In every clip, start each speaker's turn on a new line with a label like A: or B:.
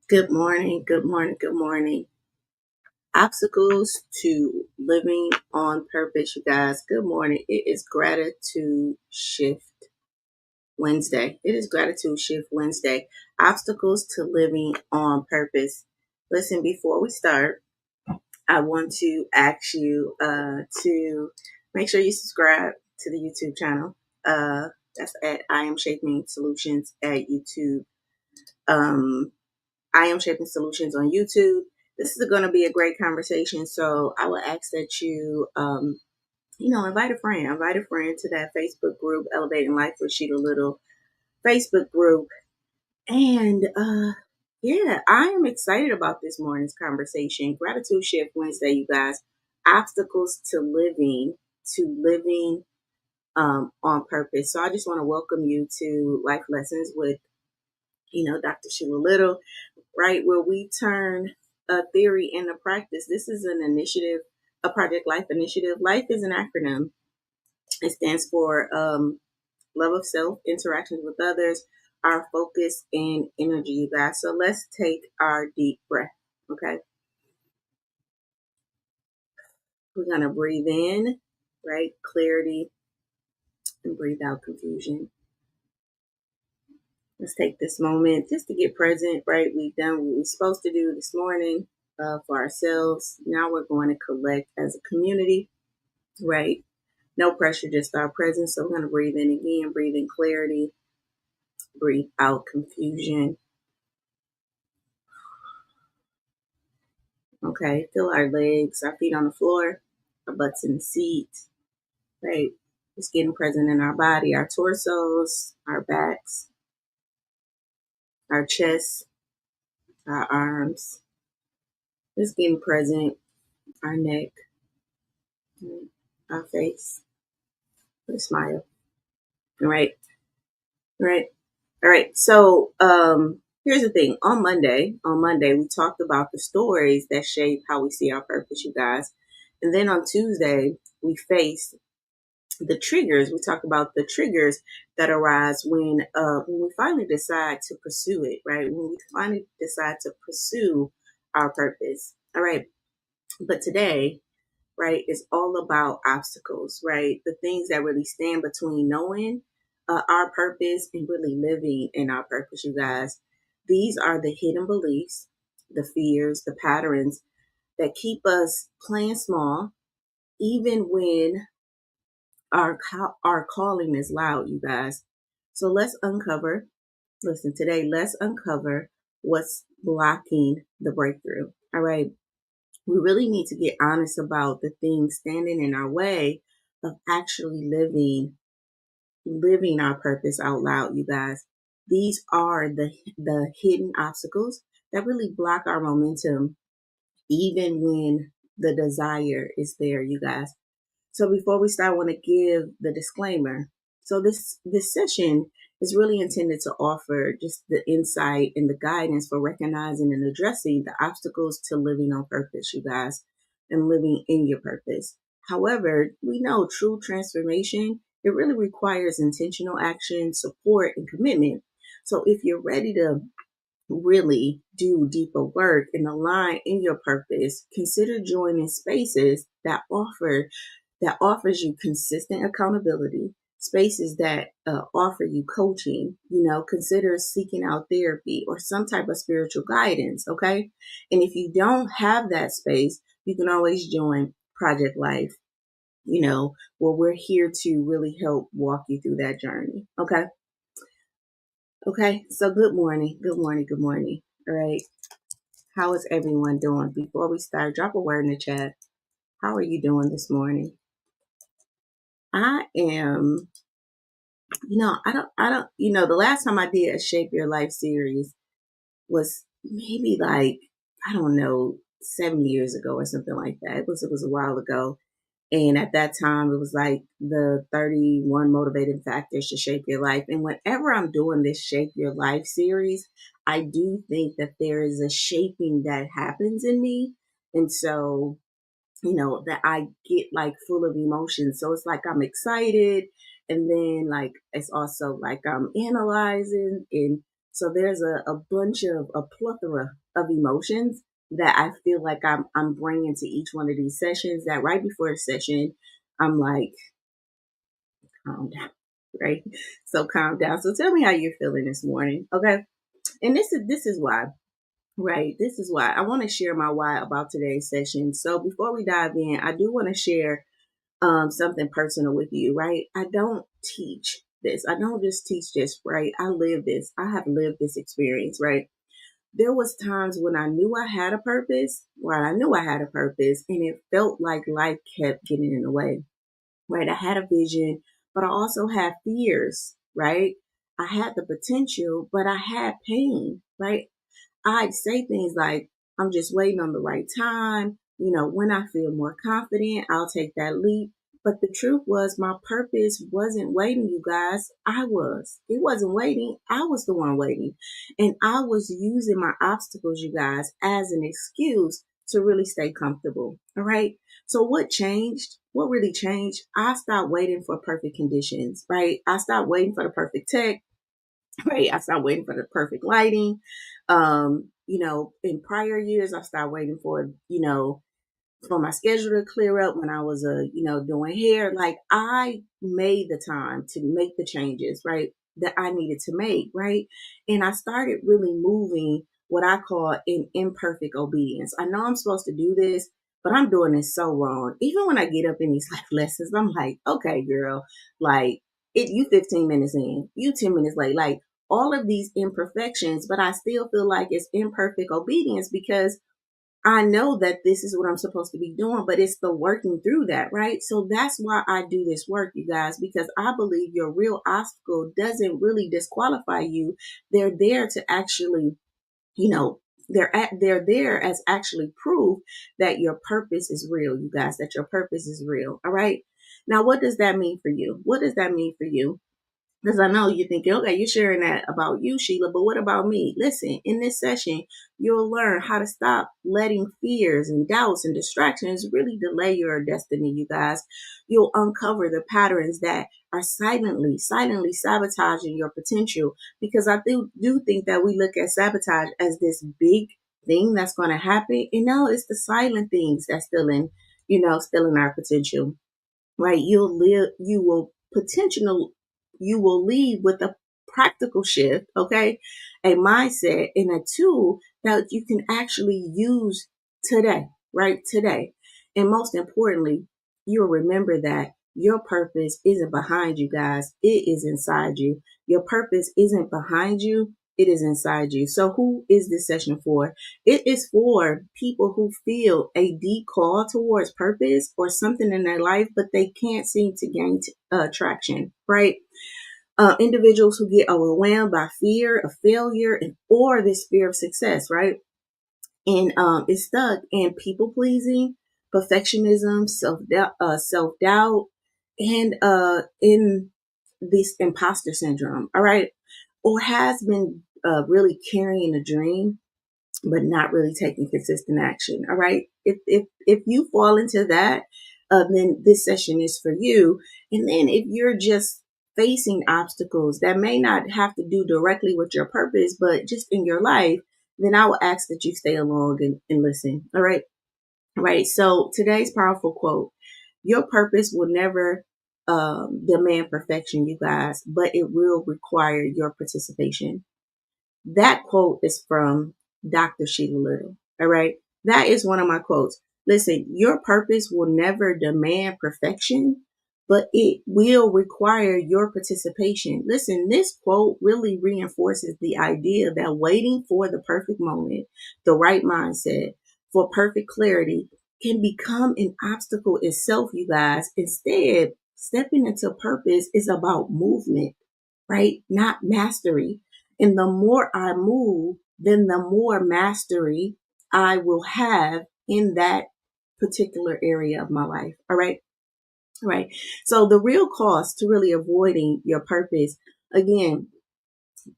A: Good morning, good morning, good morning. Obstacles to living on purpose, you guys. Good morning. It is Gratitude Shift Wednesday. It is Gratitude Shift Wednesday. Obstacles to living on purpose. Listen, before we start, I want to ask you to make sure you subscribe to the YouTube channel. That's at I Am Shaping Solutions at YouTube. Um, I am Shaping Solutions on YouTube. This is going to be a great conversation. So I would ask that you invite a friend to that Facebook group, Elevating Life with Sheeta Little Facebook group. And yeah, I am excited about this morning's conversation. Gratitude Shift Wednesday, you guys. Obstacles to living on purpose. So I just want to welcome you to Life Lessons with, Dr. Sheila Little, right? Where we turn a theory into practice. This is an initiative, a Project Life initiative. Life is an acronym. It stands for love of self, interactions with others, our focus, and energy, you guys. So let's take our deep breath, okay? We're going to breathe in, right? Clarity, and breathe out confusion. Let's take this moment just to get present, right? We've done what we're supposed to do this morning for ourselves. Now we're going to collect as a community, right? No pressure, just our presence. So we're going to breathe in again, breathe in clarity, breathe out confusion. Okay, feel our legs, our feet on the floor, our butts in the seat, right? Just getting present in our body, our torsos, our backs, our chests, our arms. Just getting present, our neck, our face, with a smile. All right, all right, all right. So, here's the thing. On Monday, we talked about the stories that shape how we see our purpose, you guys. And then on Tuesday, we faced the triggers. We talk about the triggers that arise when we finally decide to pursue it, right? When we finally decide to pursue our purpose. All right. But today, right, is all about obstacles, right? The things that really stand between knowing our purpose and really living in our purpose, you guys. These are the hidden beliefs, the fears, the patterns that keep us playing small, even when our calling is loud, you guys. So let's uncover what's blocking the breakthrough. All right. We really need to get honest about the things standing in our way of actually living our purpose out loud, you guys. These are the hidden obstacles that really block our momentum, even when the desire is there, you guys. So before we start, I want to give the disclaimer. So this session is really intended to offer just the insight and the guidance for recognizing and addressing the obstacles to living on purpose, you guys, and living in your purpose. However, we know true transformation, it really requires intentional action, support, and commitment. So if you're ready to really do deeper work and align in your purpose, consider joining spaces that offers you consistent accountability, spaces that offer you coaching. Consider seeking out therapy or some type of spiritual guidance. Okay, and if you don't have that space, you can always join Project Life. Where we're here to really help walk you through that journey. Okay. So good morning, good morning, good morning. All right. How is everyone doing? Before we start, drop a word in the chat. How are you doing this morning? I am, the last time I did a Shape Your Life series was maybe like, I don't know, 7 years ago or something like that. It was a while ago. And at that time, it was like the 31 motivating factors to shape your life. And whenever I'm doing this Shape Your Life series, I do think that there is a shaping that happens in me. And so, that I get like full of emotion. So it's like I'm excited. And then like, it's also like I'm analyzing. And So there's a bunch of a plethora of emotions that I feel like I'm bringing to each one of these sessions. That right before the session, I'm like, calm down, right? So calm down. So tell me how you're feeling this morning, okay? And this is why. Right. This is why I want to share my why about today's session. So before we dive in, I do want to share something personal with you, right? I don't teach this. I don't just teach this, right? I live this. I have lived this experience, right? There was times when I knew I had a purpose, and it felt like life kept getting in the way, right? I had a vision, but I also had fears, right? I had the potential, but I had pain, right? I'd say things like, I'm just waiting on the right time. When I feel more confident, I'll take that leap. But the truth was, my purpose wasn't waiting, you guys. I was. It wasn't waiting. I was the one waiting. And I was using my obstacles, you guys, as an excuse to really stay comfortable. All right. So what changed? What really changed? I stopped waiting for perfect conditions, right? I stopped waiting for the perfect tech. Right. I stopped waiting for the perfect lighting. In prior years, I started waiting for my schedule to clear up when I was, doing hair. Like I made the time to make the changes, right, that I needed to make, right? And I started really moving what I call an imperfect obedience. I know I'm supposed to do this, but I'm doing this so wrong. Even when I get up in these life lessons, I'm like, okay, girl, like you 15 minutes in, you 10 minutes late, like all of these imperfections, but I still feel like it's imperfect obedience because I know that this is what I'm supposed to be doing, but it's the working through that, right? So that's why I do this work, you guys, because I believe your real obstacle doesn't really disqualify you. They're there to actually, you know, they're there as actually proof that your purpose is real, you guys, that your purpose is real. All right. Now, what does that mean for you? What does that mean for you? Because I know you're thinking, okay, you're sharing that about you, Sheila, but what about me? Listen, in this session, you'll learn how to stop letting fears and doubts and distractions really delay your destiny, you guys. You'll uncover the patterns that are silently sabotaging your potential. Because I do think that we look at sabotage as this big thing that's going to happen. It's the silent things that's still in our potential, right? You will leave with a practical shift, okay? A mindset and a tool that you can actually use today, right? Today. And most importantly, you'll remember that your purpose isn't behind you, guys. It is inside you. Your purpose isn't behind you. It is inside you. So who is this session for? It is for people who feel a deep call towards purpose or something in their life, but they can't seem to gain traction, right? Individuals who get overwhelmed by fear of failure or this fear of success, right? And is stuck in people pleasing, perfectionism, self doubt, and in this imposter syndrome. All right, or has been really carrying a dream but not really taking consistent action. All right. If you fall into that, then this session is for you. And then if you're just facing obstacles that may not have to do directly with your purpose, but just in your life, then I will ask that you stay along and listen. All right. All right. So today's powerful quote: your purpose will never demand perfection, you guys, but it will require your participation. That quote is from Dr. Sheila Little. All right. That is one of my quotes. Listen, your purpose will never demand perfection, but it will require your participation. Listen, this quote really reinforces the idea that waiting for the perfect moment, the right mindset, for perfect clarity can become an obstacle itself, you guys. Instead, stepping into purpose is about movement, right? Not mastery. And the more I move, then the more mastery I will have in that particular area of my life. All right. All right. So the real cost to really avoiding your purpose, again,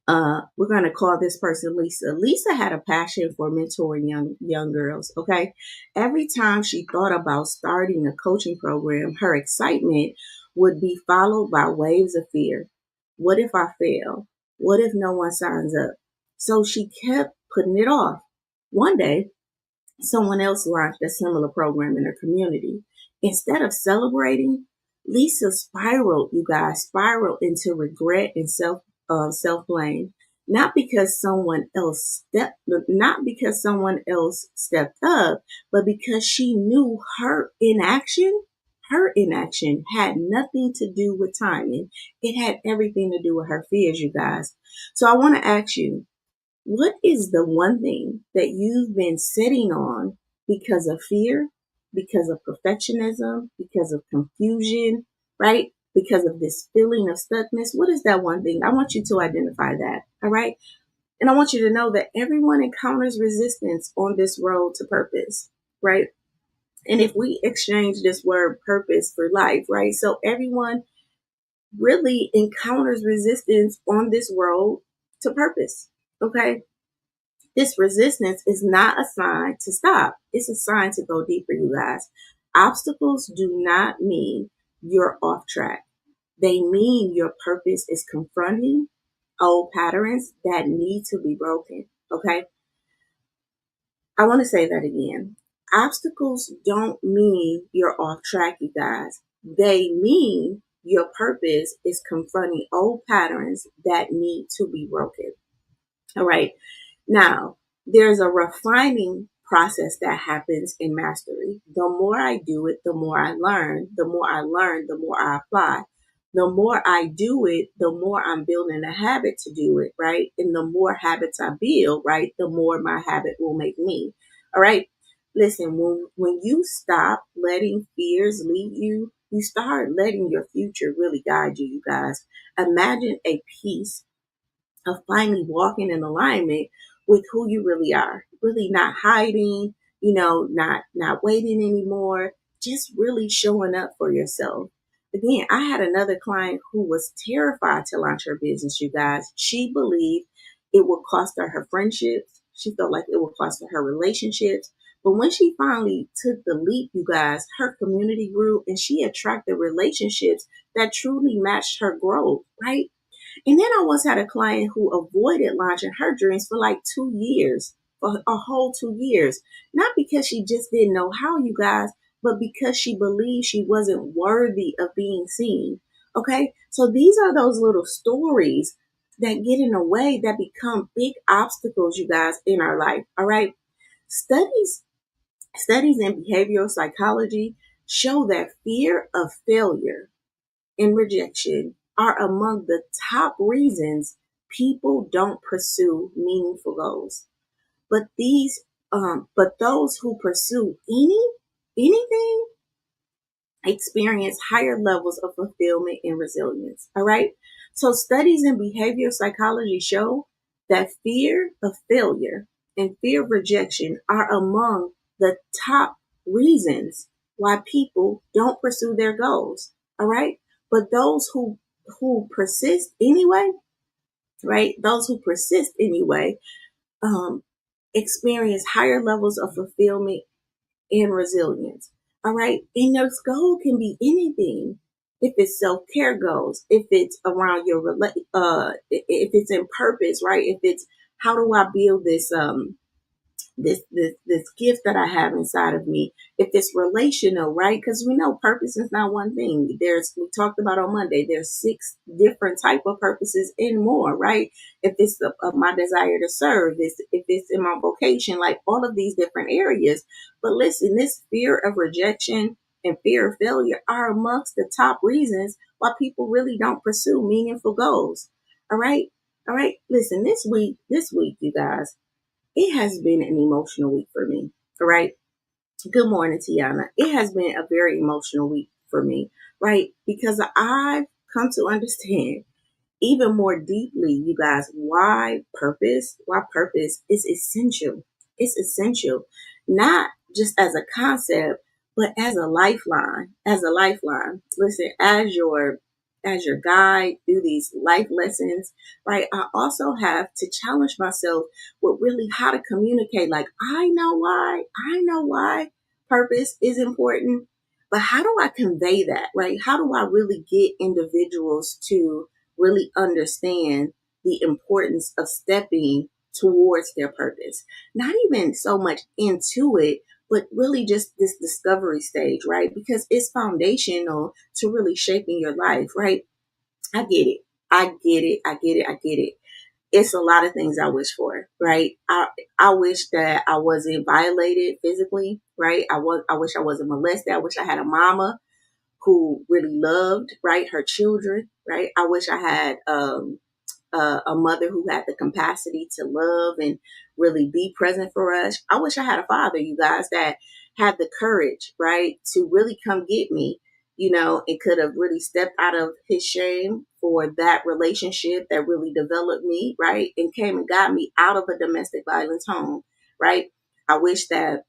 A: we're going to call this person Lisa. Lisa had a passion for mentoring young girls. Okay. Every time she thought about starting a coaching program, her excitement would be followed by waves of fear. What if I fail? What if no one signs up? So she kept putting it off. One day, someone else launched a similar program in her community. Instead of celebrating, Lisa spiraled, you guys, spiraled into regret and self blame. Not because someone else stepped up, but because she knew her inaction had nothing to do with timing. It had everything to do with her fears, you guys. So I want to ask you, what is the one thing that you've been sitting on because of fear, because of perfectionism, because of confusion, right? Because of this feeling of stuckness? What is that one thing? I want you to identify that, all right? And I want you to know that everyone encounters resistance on this road to purpose, right? And if we exchange this word purpose for life, right? So everyone really encounters resistance on this road to purpose, okay? This resistance is not a sign to stop. It's a sign to go deeper, you guys. Obstacles do not mean you're off track. They mean your purpose is confronting old patterns that need to be broken. Okay. I want to say that again. Obstacles don't mean you're off track, you guys. They mean your purpose is confronting old patterns that need to be broken. All right. Now, there's a refining process that happens in mastery. The more I do it, the more I learn. The more I learn, the more I apply. The more I do it, the more I'm building a habit to do it, right? And the more habits I build, right, the more my habit will make me. All right. Listen, when you stop letting fears lead you, you start letting your future really guide you, you guys. Imagine a peace of finally walking in alignment with who you really are, really not hiding, not waiting anymore, just really showing up for yourself. Again, I had another client who was terrified to launch her business, you guys. She believed it would cost her her friendships. She felt like it would cost her her relationships. But when she finally took the leap, you guys, her community grew and she attracted relationships that truly matched her growth, right? And then I once had a client who avoided launching her dreams for like 2 years, for a whole 2 years. Not because she just didn't know how, you guys, but because she believed she wasn't worthy of being seen. Okay. So these are those little stories that get in the way that become big obstacles, you guys, in our life. All right. Studies, studies in behavioral psychology show that fear of failure and rejection are among the top reasons people don't pursue meaningful goals. But those who pursue anything experience higher levels of fulfillment and resilience. All right. So studies in behavioral psychology show that fear of failure and fear of rejection are among the top reasons why people don't pursue their goals. All right. But those who persist anyway, right? Those who persist anyway, um, experience higher levels of fulfillment and resilience. All right. And your goal can be anything. If it's self-care goals, if it's around if it's in purpose, right? If it's how do I build this gift that I have inside of me. If it's relational, right? Because we know purpose is not one thing. We talked about on Monday, there's 6 different type of purposes and more, right? If it's my desire to serve, if it's in my vocation, like all of these different areas. But listen, this fear of rejection and fear of failure are amongst the top reasons why people really don't pursue meaningful goals. All right. All right. Listen, this week, you guys, it has been an emotional week for me. All right. Good morning, Tiana. It has been a very emotional week for me, right? Because I've come to understand even more deeply, you guys, why purpose is essential. It's essential, not just as a concept, but as a lifeline. Listen, as your guide through these life lessons, right? I also have to challenge myself with really how to communicate. Like, I know why purpose is important, but how do I convey that, right? How do I really get individuals to really understand the importance of stepping towards their purpose. Not even so much into it, but really just this discovery stage, right? Because it's foundational to really shaping your life, right? I get it. I get it. I get it. I get it. It's a lot of things I wish for, right? I wish that I wasn't violated physically, right? I wish I wasn't molested. I wish I had a mama who really loved, right, her children, right? I wish I had a mother who had the capacity to love and really be present for us. I wish I had a father, you guys, that had the courage, right, to really come get me, and could have really stepped out of his shame for that relationship that really developed me, right, and came and got me out of a domestic violence home, right? I wish that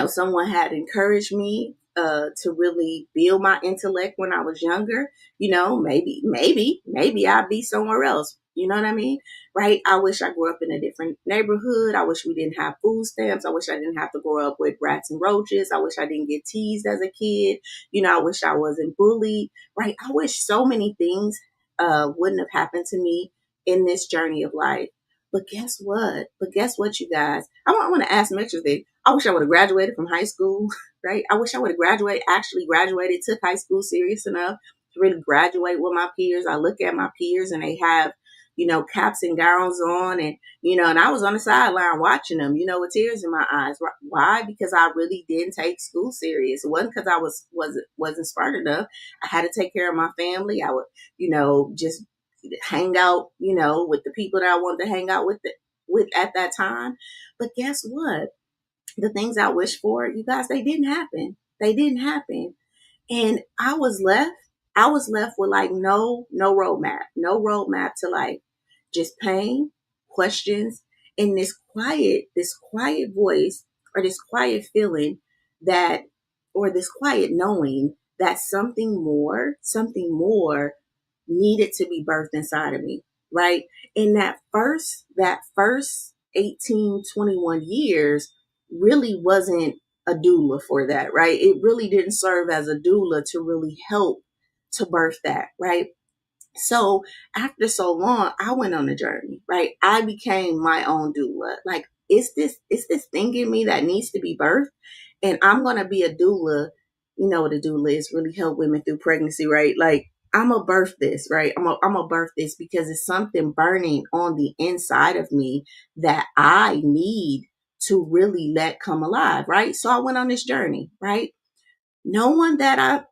A: someone had encouraged me to really build my intellect when I was younger. Maybe I'd be somewhere else. You know what I mean? Right? I wish I grew up in a different neighborhood. I wish we didn't have food stamps. I wish I didn't have to grow up with rats and roaches. I wish I didn't get teased as a kid. I wish I wasn't bullied. Right? I wish so many things wouldn't have happened to me in this journey of life. But guess what? You guys? I want to ask some extra things. I wish I would have graduated from high school, right? I wish I would have actually graduated, took high school serious enough to really graduate with my peers. I look at my peers and they have, caps and gowns on and I was on the sideline watching them, with tears in my eyes. Why? Because I really didn't take school serious. It wasn't because I wasn't smart enough. I had to take care of my family. I would, just hang out, with the people that I wanted to hang out with at that time. But guess what? The things I wished for, you guys, they didn't happen. They didn't happen. And I was left with like no roadmap to life. Just pain, questions, and this quiet voice or this quiet feeling that, or this quiet knowing that something more needed to be birthed inside of me, right? In that first 18, 21 years really wasn't a doula for that, right? It really didn't serve as a doula to really help to birth that, right? So after so long, I went on a journey, right? I became my own doula. Like, it's this thing in me that needs to be birthed, and I'm gonna be a doula. You know what a doula is? Really help women through pregnancy, right? Like, I'm a birth this, right? I'm a birth this because it's something burning on the inside of me that I need to really let come alive, right? So I went on this journey, right? No one that I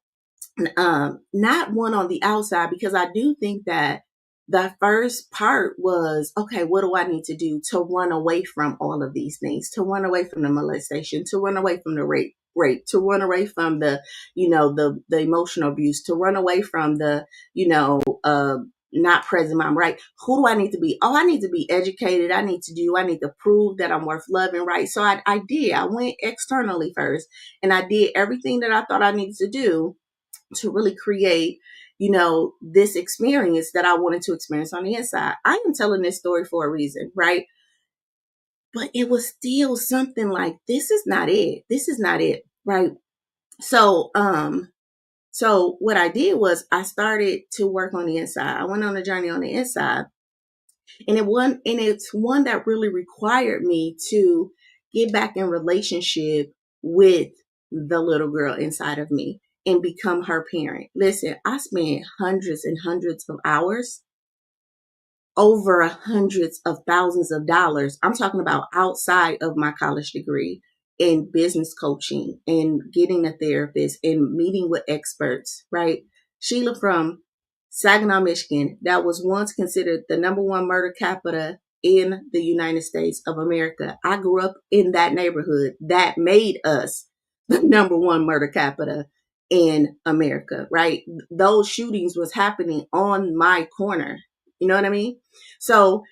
A: not one on the outside, because I do think that the first part was, okay, what do I need to do to run away from all of these things, to run away from the molestation, to run away from the rape, to run away from the, the emotional abuse, to run away from the, not present mom, right? Who do I need to be? Oh, I need to be educated. I need to prove that I'm worth loving, right? So I went externally first, and I did everything that I thought I needed to do to really create, this experience that I wanted to experience on the inside. I am telling this story for a reason, right? But it was still something like, this is not it. This is not it, right? So what I did was I started to work on the inside. I went on a journey on the inside, and it's one that really required me to get back in relationship with the little girl inside of me and become her parent. Listen, I spent hundreds and hundreds of hours, over hundreds of thousands of dollars. I'm talking about outside of my college degree, in business coaching and getting a therapist and meeting with experts, right? Sheila, from Saginaw, Michigan, that was once considered the number one murder capita in the United States of America. I grew up in that neighborhood that made us the number one murder capita in America, right? Those shootings was happening on my corner. You know what I mean? So,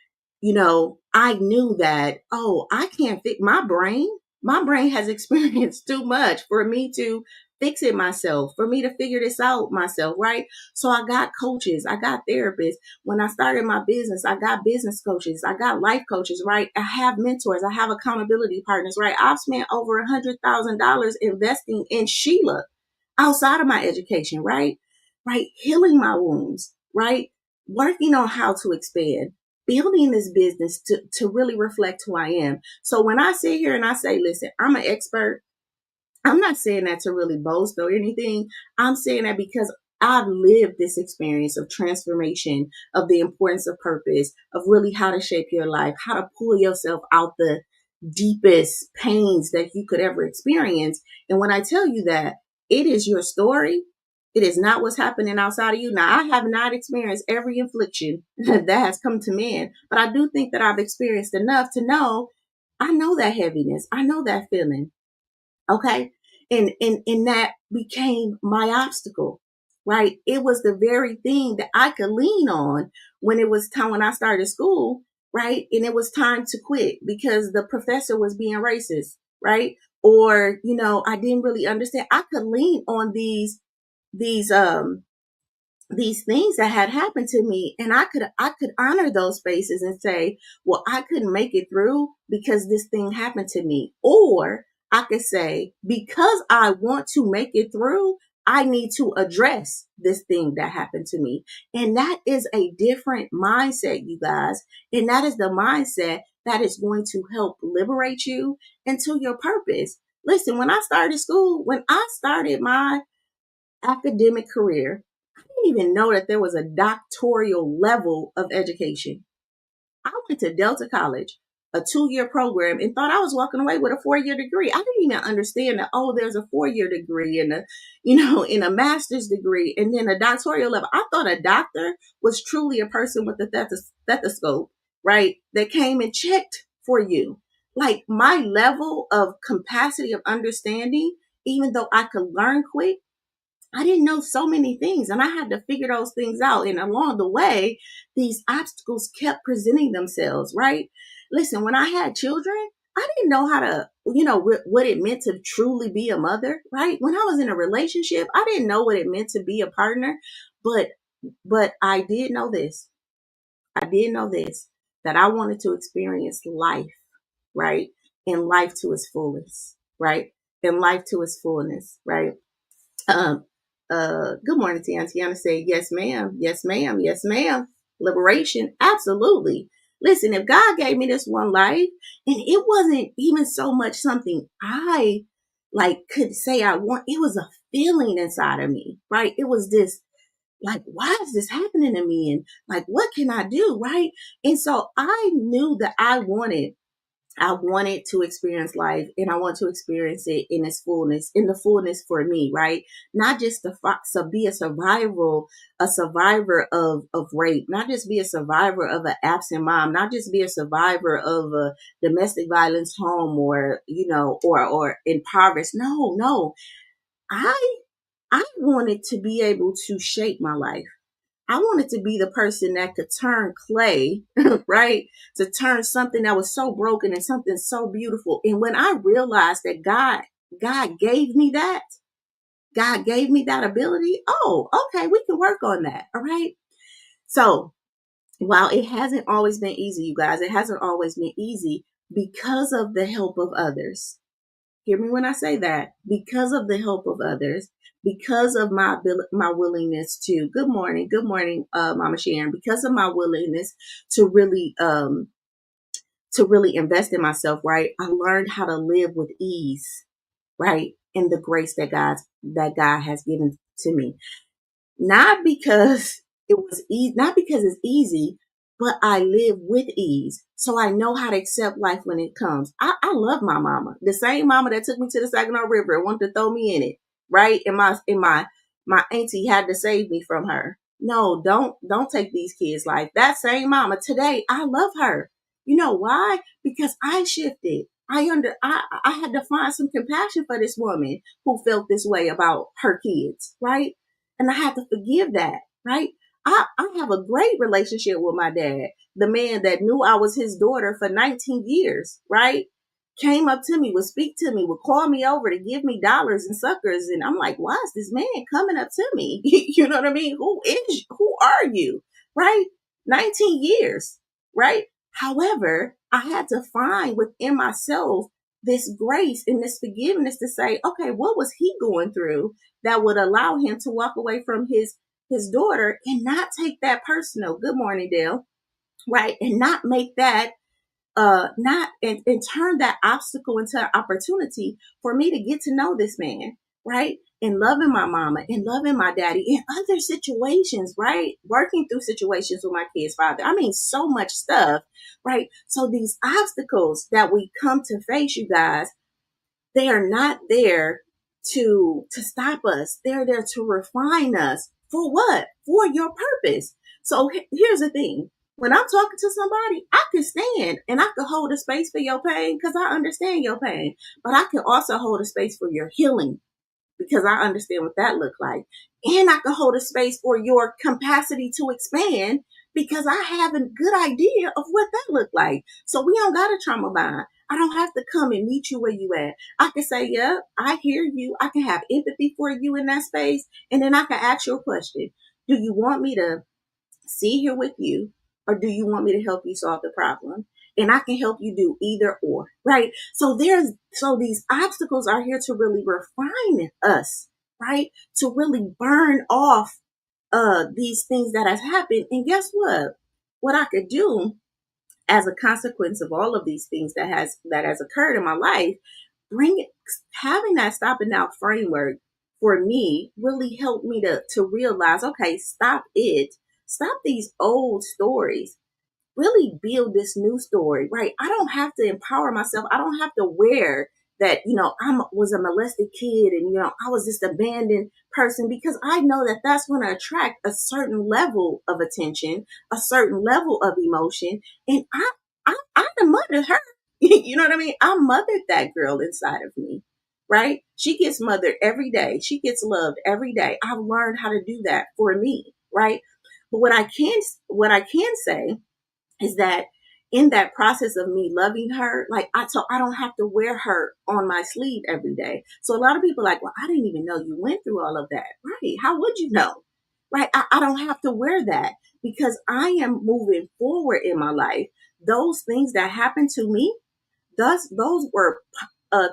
A: I knew that, oh, I can't fix my brain. My brain has experienced too much for me to fix it myself, for me to figure this out myself, right? So I got coaches, I got therapists. When I started my business, I got business coaches, I got life coaches, right? I have mentors, I have accountability partners, right? I've spent over $100,000 investing in Sheila outside of my education, right? Right? Healing my wounds, right? Working on how to expand, building this business to really reflect who I am. So when I sit here and I say, listen, I'm an expert, I'm not saying that to really boast or anything. I'm saying that because I've lived this experience of transformation, of the importance of purpose, of really how to shape your life, how to pull yourself out the deepest pains that you could ever experience. And when I tell you that it is your story, it is not what's happening outside of you. Now, I have not experienced every infliction that has come to man, but I do think that I've experienced enough to know I know that heaviness. I know that feeling. Okay. And that became my obstacle, right? It was the very thing that I could lean on when it was time when I started school, right? And it was time to quit because the professor was being racist, right? Or, I didn't really understand. I could lean on these these things that had happened to me, and I could honor those spaces and say, well, I couldn't make it through because this thing happened to me. Or I could say, because I want to make it through, I need to address this thing that happened to me. And that is a different mindset, you guys. And that is the mindset that is going to help liberate you into your purpose. Listen, when I started school, when I started my academic career, I didn't even know that there was a doctoral level of education. I went to Delta College, a 2-year program, and thought I was walking away with a 4-year degree. I didn't even understand that, oh, there's a 4-year degree and in a master's degree and then a doctoral level. I thought a doctor was truly a person with a stethoscope, right? That came and checked for you. Like my level of capacity of understanding, even though I could learn quick, I didn't know so many things and I had to figure those things out. And along the way, these obstacles kept presenting themselves, right? Listen, when I had children, I didn't know how to, what it meant to truly be a mother, right? When I was in a relationship, I didn't know what it meant to be a partner, but I did know this. I did know this, that I wanted to experience life, right? And life to its fullest, right? And life to its fullness, right? Um, Good morning, Tiana said, yes, ma'am. Yes, ma'am. Yes, ma'am. Liberation. Absolutely. Listen, if God gave me this one life, and it wasn't even so much something I could say I want, it was a feeling inside of me, right? It was this like, why is this happening to me? And like, what can I do? Right. And so I knew that I wanted to experience life and I want to experience it in its fullness, in the fullness for me, right? Not just to be a survivor of rape, not just be a survivor of an absent mom, not just be a survivor of a domestic violence home or impoverished. No. I, I wanted to be able to shape my life. I wanted to be the person that could turn clay, right? To turn something that was so broken and something so beautiful. And when I realized that God gave me that, God gave me that ability. Oh, okay, we can work on that. All right. So while it hasn't always been easy, you guys, it hasn't always been easy because of the help of others. Hear me when I say that. Because of the help of others, because of my willingness to. Good morning, Mama Sharon. Because of my willingness to really invest in myself, right? I learned how to live with ease, right, in the grace that God has given to me. Not because it was easy, not because it's easy, but I live with ease. So I know how to accept life when it comes. I love my mama. The same mama that took me to the Saginaw River and wanted to throw me in it, right? And my auntie had to save me from her. No, don't take these kids' life. That same mama today, I love her. You know why? Because I shifted. I had to find some compassion for this woman who felt this way about her kids, right? And I have to forgive that, right? I have a great relationship with my dad, the man that knew I was his daughter for 19 years, right? Came up to me, would speak to me, would call me over to give me dollars and suckers. And I'm like, why is this man coming up to me? You know what I mean? Who are you? Right? 19 years, right? However, I had to find within myself this grace and this forgiveness to say, okay, what was he going through that would allow him to walk away from his daughter and not take that personal? Good morning, Dale. right? And not make that not and turn that obstacle into an opportunity for me to get to know this man, right? And loving my mama and loving my daddy in other situations, right? Working through situations with my kid's father. I mean, so much stuff, right? So these obstacles that we come to face, you guys, they are not there to stop us. They're there to refine us. For what? For your purpose. So here's the thing. When I'm talking to somebody, I can stand and I can hold a space for your pain because I understand your pain. But I can also hold a space for your healing because I understand what that looked like. And I can hold a space for your capacity to expand because I have a good idea of what that looked like. So we don't got to trauma bond. I don't have to come and meet you where you at. I can say, yeah, I hear you. I can have empathy for you in that space. And then I can ask you a question. Do you want me to see here with you, or do you want me to help you solve the problem? And I can help you do either or, right? So these obstacles are here to really refine us, right? To really burn off these things that has happened. And guess what? What I could do as a consequence of all of these things that has occurred in my life, bring it, having that stopping out framework for me really helped me to realize, okay, stop these old stories, really build this new story, right? I don't have to empower myself. I don't have to wear that, I was a molested kid and, I was this abandoned person, because I know that that's going to attract a certain level of attention, a certain level of emotion. And I mothered her. You know what I mean? I mothered that girl inside of me, right? She gets mothered every day. She gets loved every day. I've learned how to do that for me, right? But what I can say is that in that process of me loving her, like I don't have to wear her on my sleeve every day. So a lot of people are like, well, I didn't even know you went through all of that. Right. How would you know? Right. I don't have to wear that because I am moving forward in my life. Those things that happened to me, those were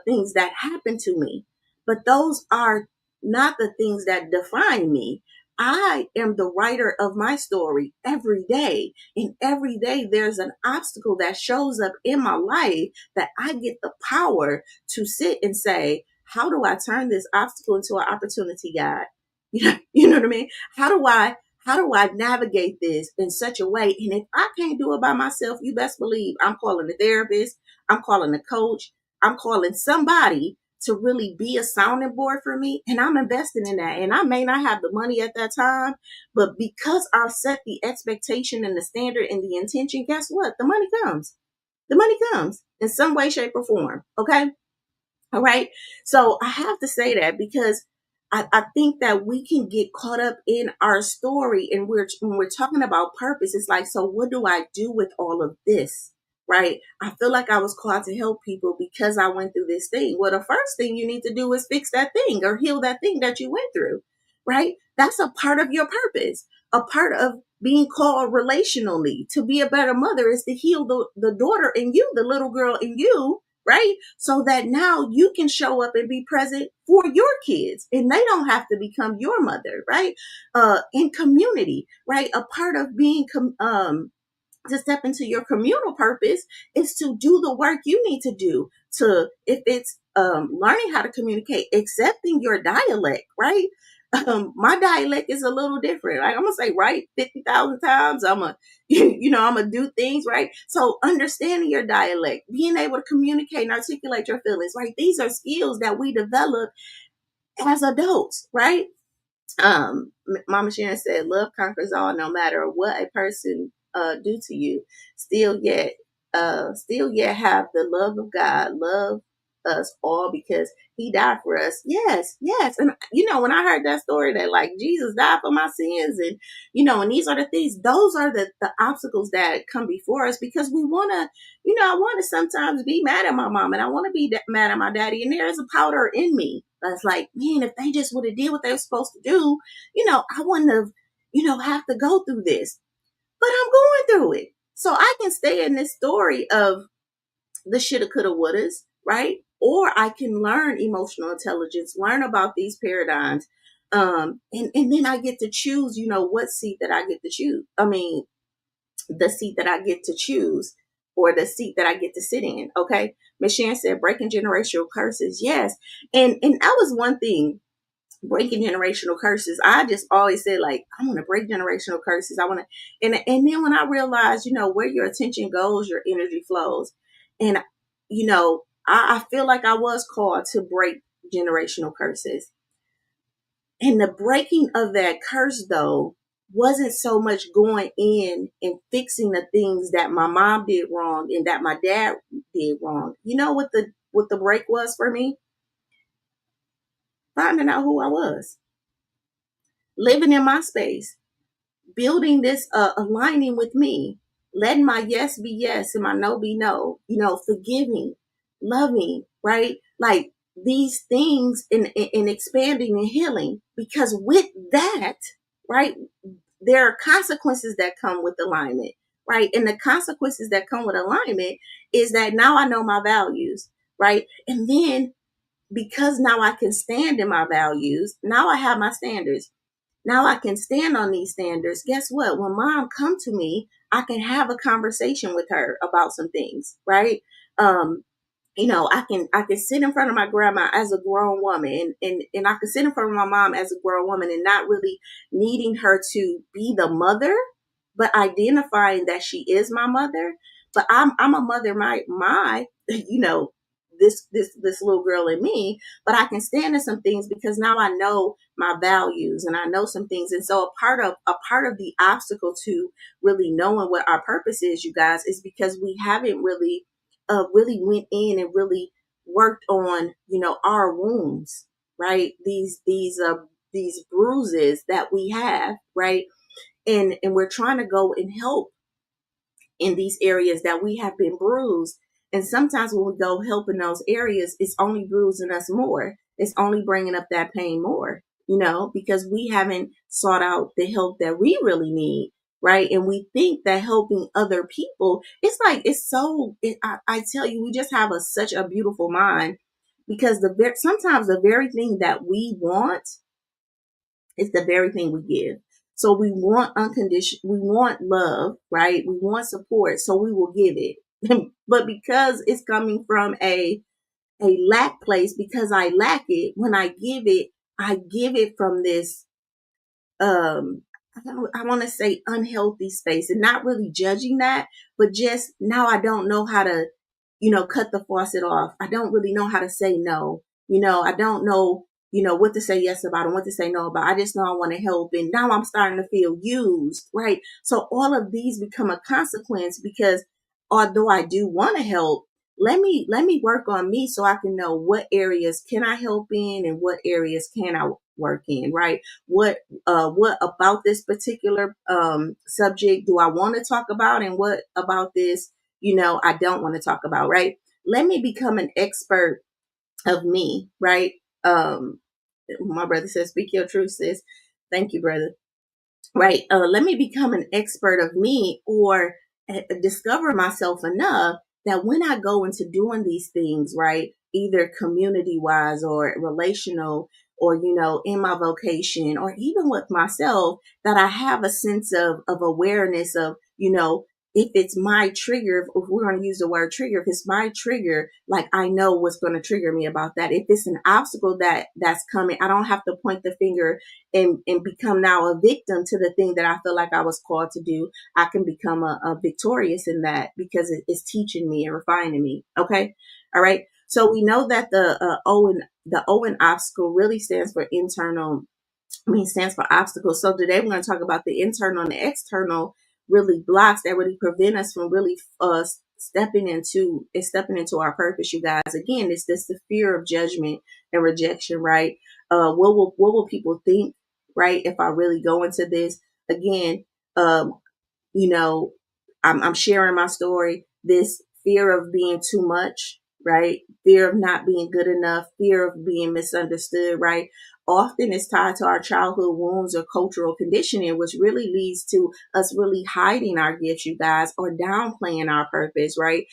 A: things that happened to me, but those are not the things that define me. I am the writer of my story every day. And every day there's an obstacle that shows up in my life that I get the power to sit and say, how do I turn this obstacle into an opportunity, God? You know what I mean? How do I navigate this in such a way? And if I can't do it by myself, you best believe I'm calling a therapist. I'm calling a coach. I'm calling somebody to really be a sounding board for me. And I'm investing in that. And I may not have the money at that time, but because I've set the expectation and the standard and the intention, guess what? The money comes. The money comes in some way, shape, or form. Okay. All right. So I have to say that because I think that we can get caught up in our story, and when we're talking about purpose, it's like, so what do I do with all of this? Right. I feel like I was called to help people because I went through this thing. Well, the first thing you need to do is fix that thing or heal that thing that you went through. Right. That's a part of your purpose. A part of being called relationally to be a better mother is to heal the daughter in you, the little girl in you, right? So that now you can show up and be present for your kids and they don't have to become your mother, right? In community, right? A part of being to step into your communal purpose is to do the work you need to do, to, if it's learning how to communicate, accepting your dialect, right? My dialect is a little different. Like I'm gonna say right 50,000 times. I'm gonna do things right. So understanding your dialect, being able to communicate and articulate your feelings, right? These are skills that we develop as adults, right? Mama Sharon said, love conquers all, no matter what a person do to you. Still yet have the love of God, love us all because he died for us. Yes, yes. And when I heard that story that like Jesus died for my sins, and and these are the things, those are the obstacles that come before us, because we wanna, I wanna sometimes be mad at my mom and I wanna be mad at my daddy, and there is a powder in me that's like, man, if they just would have did what they were supposed to do, I wouldn't have, have to go through this. But I'm going through it. So I can stay in this story of the shoulda, coulda, wouldas, right? Or I can learn emotional intelligence, learn about these paradigms. And then I get to choose, what seat that I get to choose. I mean, the seat that I get to choose, or the seat that I get to sit in. Okay. Miss Shan said, breaking generational curses. Yes. And that was one thing, breaking generational curses. I just always said, like, I want to break generational curses. I want to, and then when I realized, where your attention goes, your energy flows. And, I feel like I was called to break generational curses. And the breaking of that curse, though, wasn't so much going in and fixing the things that my mom did wrong and that my dad did wrong. You know what the break was for me? Finding out who I was, living in my space, building this, aligning with me, letting my yes be yes and my no be no, forgiving, loving, right? Like these things in expanding and healing, because with that, right, there are consequences that come with alignment, right? And the consequences that come with alignment is that now I know my values, right? And then because now I can stand in my values, now I have my standards. Now I can stand on these standards. Guess what? When mom come to me, I can have a conversation with her about some things, right? Um, I can sit in front of my grandma as a grown woman, and I can sit in front of my mom as a grown woman and not really needing her to be the mother, but identifying that she is my mother. But I'm a mother, my this little girl in me, but I can stand in some things because now I know my values and I know some things. And so a part of the obstacle to really knowing what our purpose is, you guys, is because we haven't really went in and really worked on, our wounds, right? These bruises that we have, right? And we're trying to go and help in these areas that we have been bruised. And sometimes when we go help in those areas, it's only bruising us more. It's only bringing up that pain more, because we haven't sought out the help that we really need. Right. And we think that helping other people, it's like, I tell you, we just have such a beautiful mind, because sometimes the very thing that we want, it's the very thing we give. So we want we want love, right? We want support, so we will give it. But because it's coming from a lack place, because I lack it, when I give it from this, um I want to say unhealthy space, and not really judging that, but just now I don't know how to, cut the faucet off. I don't really know how to say no. I don't know, what to say yes about and what to say no about. I just know I want to help. And now I'm starting to feel used, right? So all of these become a consequence, because although I do want to help, let me work on me so I can know what areas can I help in and what areas can I work in, right? What about this particular subject do I want to talk about, and what about this, I don't want to talk about, right? Let me become an expert of me, right? My brother says, speak your truth, sis. Thank you, brother. Right. Let me become an expert of me, or discover myself enough that when I go into doing these things, right, either community wise or relational, or, in my vocation, or even with myself, that I have a sense of awareness of, if it's my trigger, if we're going to use the word trigger, if it's my trigger, like I know what's going to trigger me about that. If it's an obstacle that's coming, I don't have to point the finger and become now a victim to the thing that I feel like I was called to do. I can become a victorious in that, because it's teaching me and refining me. Okay. All right. So we know that the O in obstacle really stands for stands for obstacles. So today we're going to talk about the internal and the external really blocks that really prevent us from really stepping into our purpose, you guys. Again, it's this the fear of judgment and rejection, right? What will people think, right, if I really go into this? Again, you know, I'm sharing my story. This fear of being too much, right? Fear of not being good enough, fear of being misunderstood, right? Often it's tied to our childhood wounds or cultural conditioning, which really leads to us really hiding our gifts, you guys, or downplaying our purpose, right?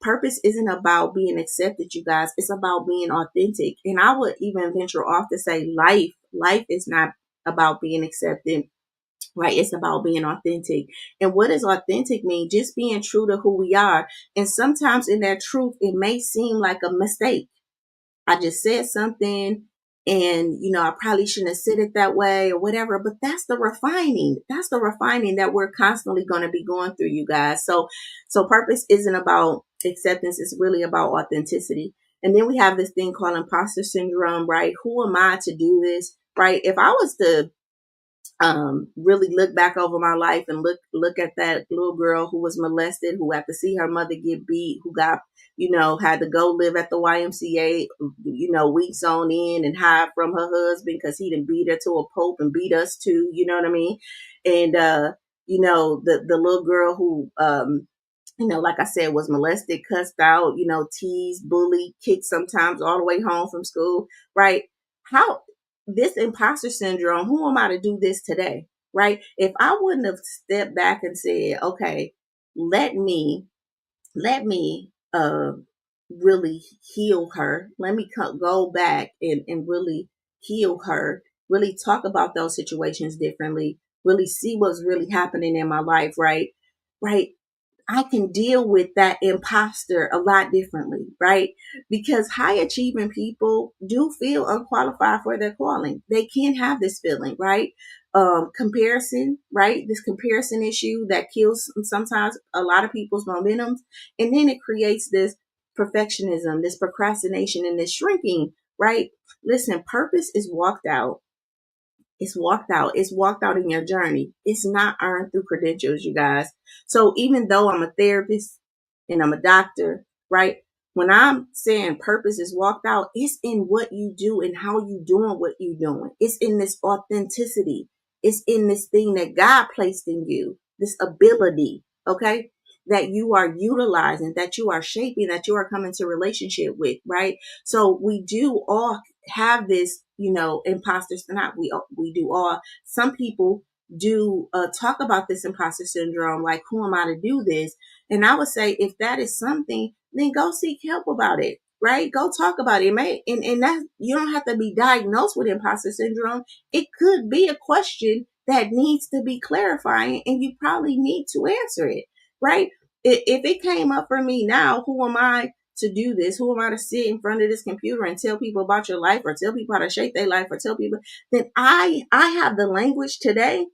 A: Purpose isn't about being accepted, you guys. It's about being authentic. And I would even venture off to say life is not about being accepted. right? It's about being authentic. And what does authentic mean? Just being true to who we are. And sometimes in that truth, it may seem like a mistake. I just said something and, I probably shouldn't have said it that way or whatever, but that's the refining. That's the refining that we're constantly going to be going through, you guys. So purpose isn't about acceptance. It's really about authenticity. And then we have this thing called imposter syndrome, right? Who am I to do this? Right. If I was to really look back over my life and look at that little girl who was molested, who had to see her mother get beat, who got, had to go live at the YMCA, weeks on end and hide from her husband because he didn't beat her to a pulp and beat us too, you know what I mean? And, the little girl who, like I said, was molested, cussed out, teased, bullied, kicked sometimes all the way home from school, right? How this imposter syndrome, who am I to do this today, right? If I wouldn't have stepped back and said, okay, let me really heal her. Let me go back and really heal her, really talk about those situations differently, really see what's really happening in my life, right? Right. I can deal with that imposter a lot differently, right? Because high achieving people do feel unqualified for their calling. They can have this feeling, right? Comparison, right? This comparison issue that kills sometimes a lot of people's momentum. And then it creates this perfectionism, this procrastination, and this shrinking, right? Listen, purpose is walked out. It's walked out. It's walked out in your journey. It's not earned through credentials, you guys. So even though I'm a therapist and I'm a doctor, right? When I'm saying purpose is walked out, it's in what you do and how you doing what you doing. It's in this authenticity. It's in this thing that God placed in you, this ability, okay? That you are utilizing, that you are shaping, that you are coming to relationship with, right? So we do all have this, imposters, not we do all. Some people do talk about this imposter syndrome, like, who am I to do this? And I would say, if that is something, then go seek help about it, right? Go talk about it. And that, you don't have to be diagnosed with imposter syndrome. It could be a question that needs to be clarifying, and you probably need to answer it, right? If it came up for me now, who am I to do this? Who am I to sit in front of this computer and tell people about your life, or tell people how to shape their life, or tell people? Then I have the language today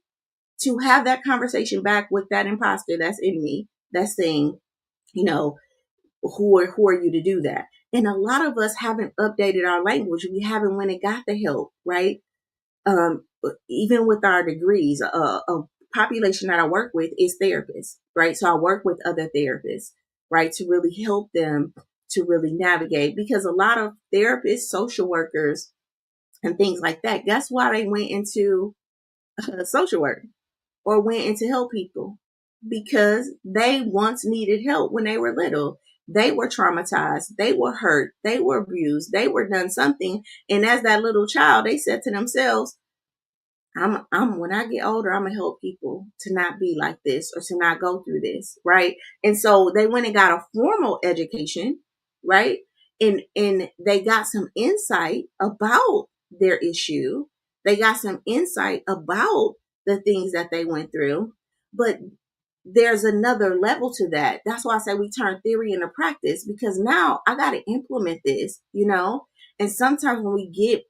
A: to have that conversation back with that imposter that's in me, that's saying, who are you to do that? And a lot of us haven't updated our language. We haven't went and got the help, right? um, Even with our degrees, a population that I work with is therapists, right? So I work with other therapists, right, to really help them to really navigate, because a lot of therapists, social workers, and things like that, that's why they went into social work or went into help people, because they once needed help when they were little. They were traumatized, they were hurt, they were abused, they were done something. And as that little child, they said to themselves, I'm when I get older, I'm gonna help people to not be like this or to not go through this, right? And so they went and got a formal education, right? And they got some insight about their issue. They got some insight about the things that they went through. But there's another level to that. That's why I say we turn theory into practice, because now I got to implement this, And sometimes when we get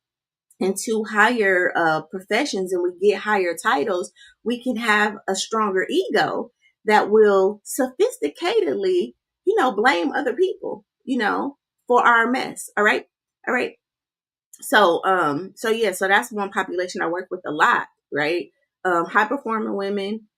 A: into higher professions and we get higher titles, we can have a stronger ego that will sophisticatedly, blame other people, for our mess. All right. All right. So yeah, so that's one population I work with a lot, right? High performing women,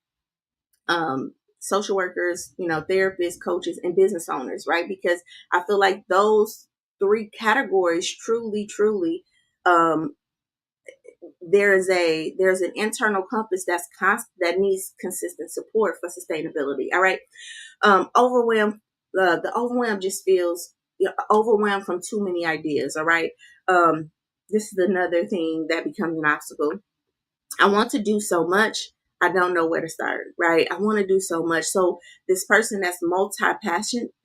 A: social workers, therapists, coaches, and business owners, right? Because I feel like those three categories truly, um, there's an internal compass that needs consistent support for sustainability. All right. Overwhelmed, the overwhelm just feels, overwhelmed from too many ideas. All right. This is another thing that becomes an obstacle. I want to do so much, I don't know where to start, right? I want to do so much. So this person that's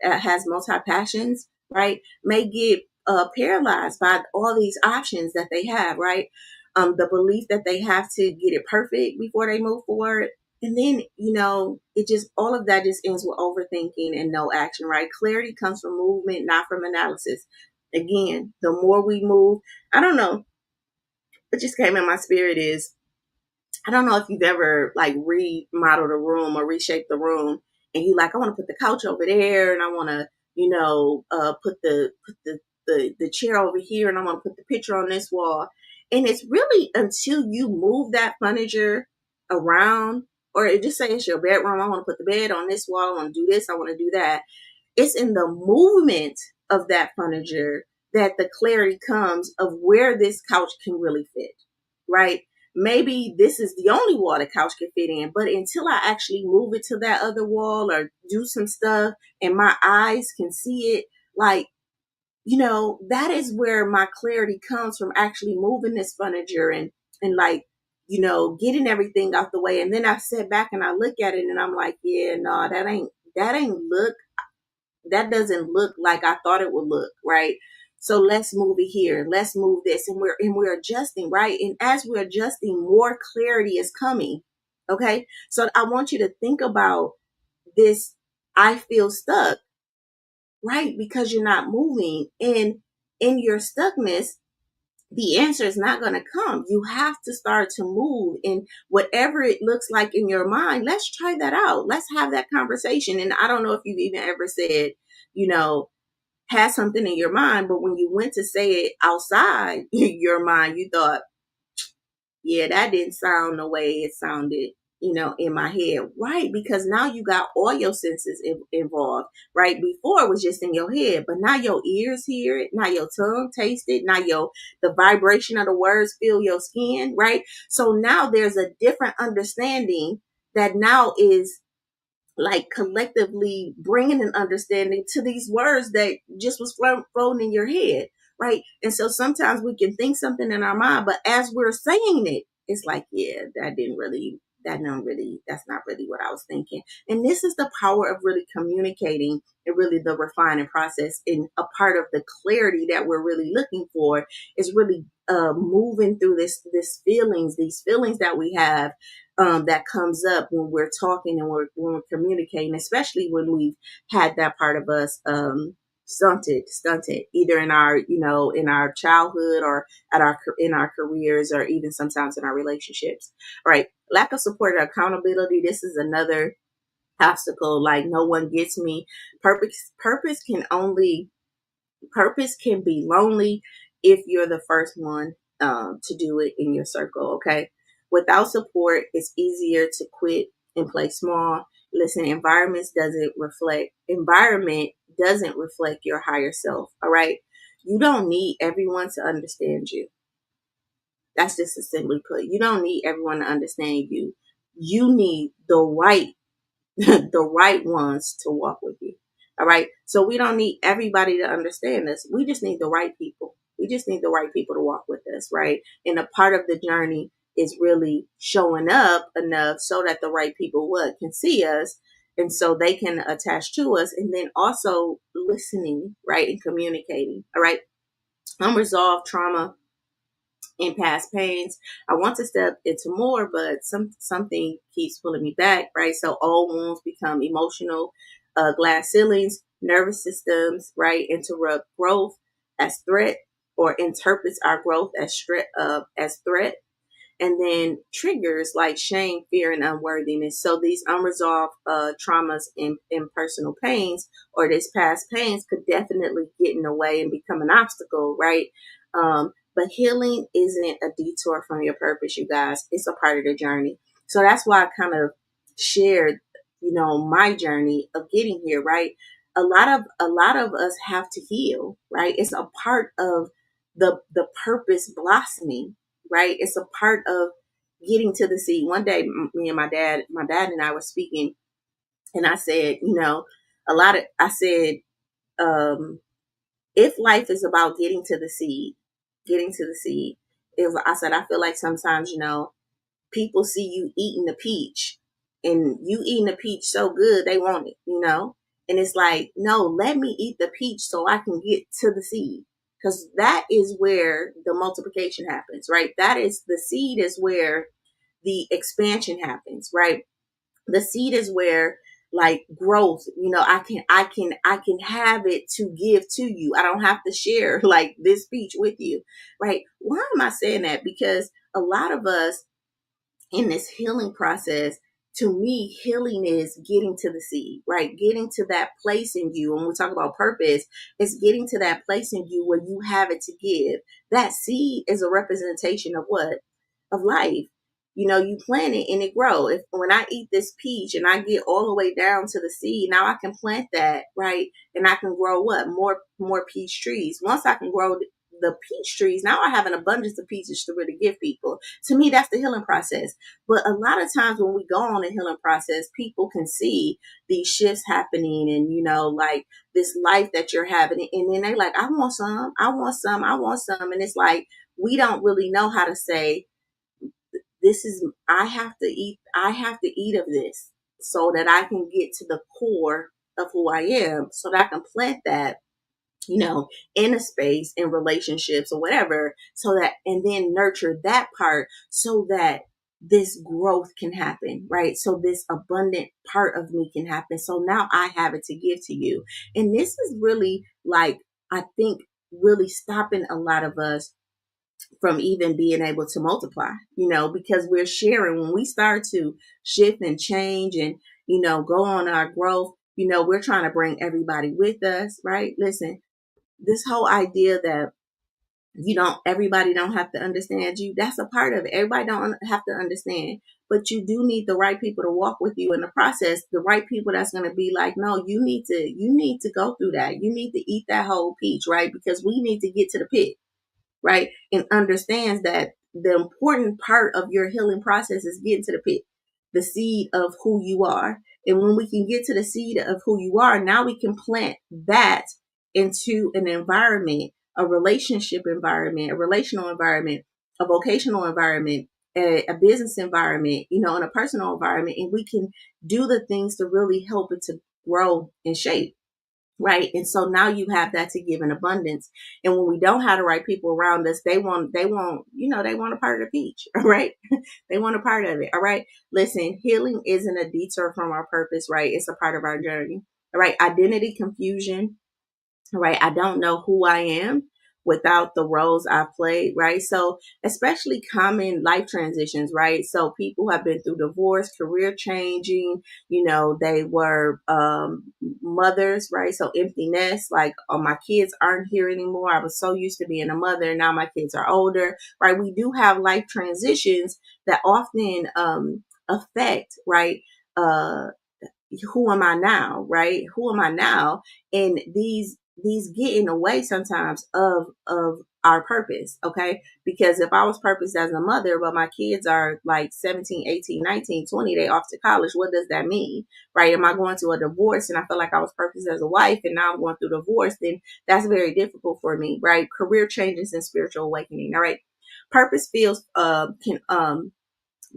A: has multi passions, right, may get paralyzed by all these options that they have, right? the belief that they have to get it perfect before they move forward. And then, it just, all of that just ends with overthinking and no action, right? Clarity comes from movement, not from analysis. Again, the more we move, I don't know, what just came in my spirit is, I don't know if you've ever like remodeled a room or reshaped the room, and you like, I want to put the couch over there, and I want to, put the chair over here, and I want to put the picture on this wall. And it's really until you move that furniture around, or just say it's your bedroom, I want to put the bed on this wall, I want to do this, I want to do that. It's in the movement of that furniture that the clarity comes of where this couch can really fit, right? Maybe this is the only wall the couch can fit in, but until I actually move it to that other wall or do some stuff and my eyes can see it, like, that is where my clarity comes from, actually moving this furniture and like, getting everything out the way. And then I sit back and I look at it and I'm like, yeah, no, that doesn't look like I thought it would look, right? So let's move it here. Let's move this. And we're adjusting, right? And as we're adjusting, more clarity is coming. Okay. So I want you to think about this. I feel stuck, right? Because you're not moving. And in your stuckness, the answer is not going to come. You have to start to move, and whatever it looks like in your mind, let's try that out. Let's have that conversation. And I don't know if you've even ever said, had something in your mind, but when you went to say it outside your mind, you thought, yeah, that didn't sound the way it sounded, in my head, right? Because now you got all your senses involved, right? Before it was just in your head, but now your ears hear it, now your tongue taste it, now the vibration of the words feel your skin, right? So now there's a different understanding that now is like collectively bringing an understanding to these words that just was floating in your head, right? And so sometimes we can think something in our mind, but as we're saying it, it's like, yeah, that's not really what I was thinking. And this is the power of really communicating and really the refining process. And a part of the clarity that we're really looking for is really moving through these feelings that we have, that comes up when we're talking and when we're communicating, especially when we've had that part of us stunted, either in our in our childhood or in our careers, or even sometimes in our relationships. All right, lack of support or accountability. This is another obstacle. Like, no one gets me. Purpose can be lonely if you're the first one to do it in your circle. Okay. Without support, it's easier to quit and play small. Listen, environment doesn't reflect your higher self. All right. You don't need everyone to understand you. That's just simply put. You don't need everyone to understand you. You need the right ones to walk with you. All right. So we don't need everybody to understand us. We just need the right people. We just need the right people to walk with us. Right. And a part of the journey is really showing up enough so that the right people can see us, and so they can attach to us, and then also listening, right, and communicating. All right. Unresolved trauma and past pains. I want to step into more, but something keeps pulling me back, right? So old wounds become emotional glass ceilings, nervous systems, right? Interrupt growth as threat, or interprets our growth as threat. And then triggers like shame, fear, and unworthiness. So these unresolved traumas and personal pains, or these past pains, could definitely get in the way and become an obstacle, right? But healing isn't a detour from your purpose, you guys. It's a part of the journey. So that's why I kind of shared, my journey of getting here, right? A lot of us have to heal, right? It's a part of the purpose blossoming, right? It's a part of getting to the seed. One day, me and my dad and I were speaking, and I said, I said, if life is about getting to the seed, I said, I feel like sometimes, people see you eating the peach, and you eating the peach so good, they want it, and it's like, no, let me eat the peach so I can get to the seed. because that is where the multiplication happens, right? That is the seed, is where the expansion happens, right? The seed is where like growth, I can have it to give to you. I don't have to share like this speech with you, right? Why am I saying that? Because a lot of us in this healing process, to me, healing is getting to the seed, right? Getting to that place in you. When we talk about purpose, it's getting to that place in you where you have it to give. That seed is a representation of what? Of life. You plant it and it grow. If when I eat this peach and I get all the way down to the seed, now I can plant that, right? And I can grow what? More peach trees. Once I can grow the peach trees, now I have an abundance of peaches to really give people. To me, that's the healing process. But a lot of times when we go on a healing process, people can see these shifts happening and, like this life that you're having. And then they like, I want some, I want some, I want some. And it's like, we don't really know how to say, this is, I have to eat of this so that I can get to the core of who I am, so that I can plant that, in a space, in relationships or whatever, so that, and then nurture that part so that this growth can happen, right? So this abundant part of me can happen. So now I have it to give to you. And this is really like, I think, really stopping a lot of us from even being able to multiply, because we're sharing. When we start to shift and change and, go on our growth, we're trying to bring everybody with us, right? Listen, this whole idea that everybody don't have to understand you, that's a part of it. Everybody don't have to understand, but you do need the right people to walk with you in the process. The right people that's going to be like, no, you need to go through that. You need to eat that whole peach, right? Because we need to get to the pit, right? And understands that the important part of your healing process is getting to the pit, the seed of who you are. And when we can get to the seed of who you are, now we can plant that into an environment, a relationship environment, a relational environment, a vocational environment, a business environment, and a personal environment. And we can do the things to really help it to grow and shape. Right. And so now you have that to give in abundance. And when we don't have the right people around us, they want, they want a part of the peach. All right. They want a part of it. All right. Listen, healing isn't a detour from our purpose, right? It's a part of our journey. All right. Identity confusion, right? I don't know who I am without the roles I've played, right? So especially common life transitions, right? So people have been through divorce, career changing, they were mothers, right? So empty nest, like, oh, my kids aren't here anymore. I was so used to being a mother. Now my kids are older, right? We do have life transitions that often affect, right? Uh, who am I now, right? Who am I now? And these get in the way sometimes of our purpose, okay? Because if I was purpose as a mother, but my kids are like 17, 18, 19, 20, they off to college, what does that mean, right? Am I going through a divorce and I feel like I was purpose as a wife and now I'm going through divorce? Then that's very difficult for me, right? Career changes and spiritual awakening, all right? Purpose feels can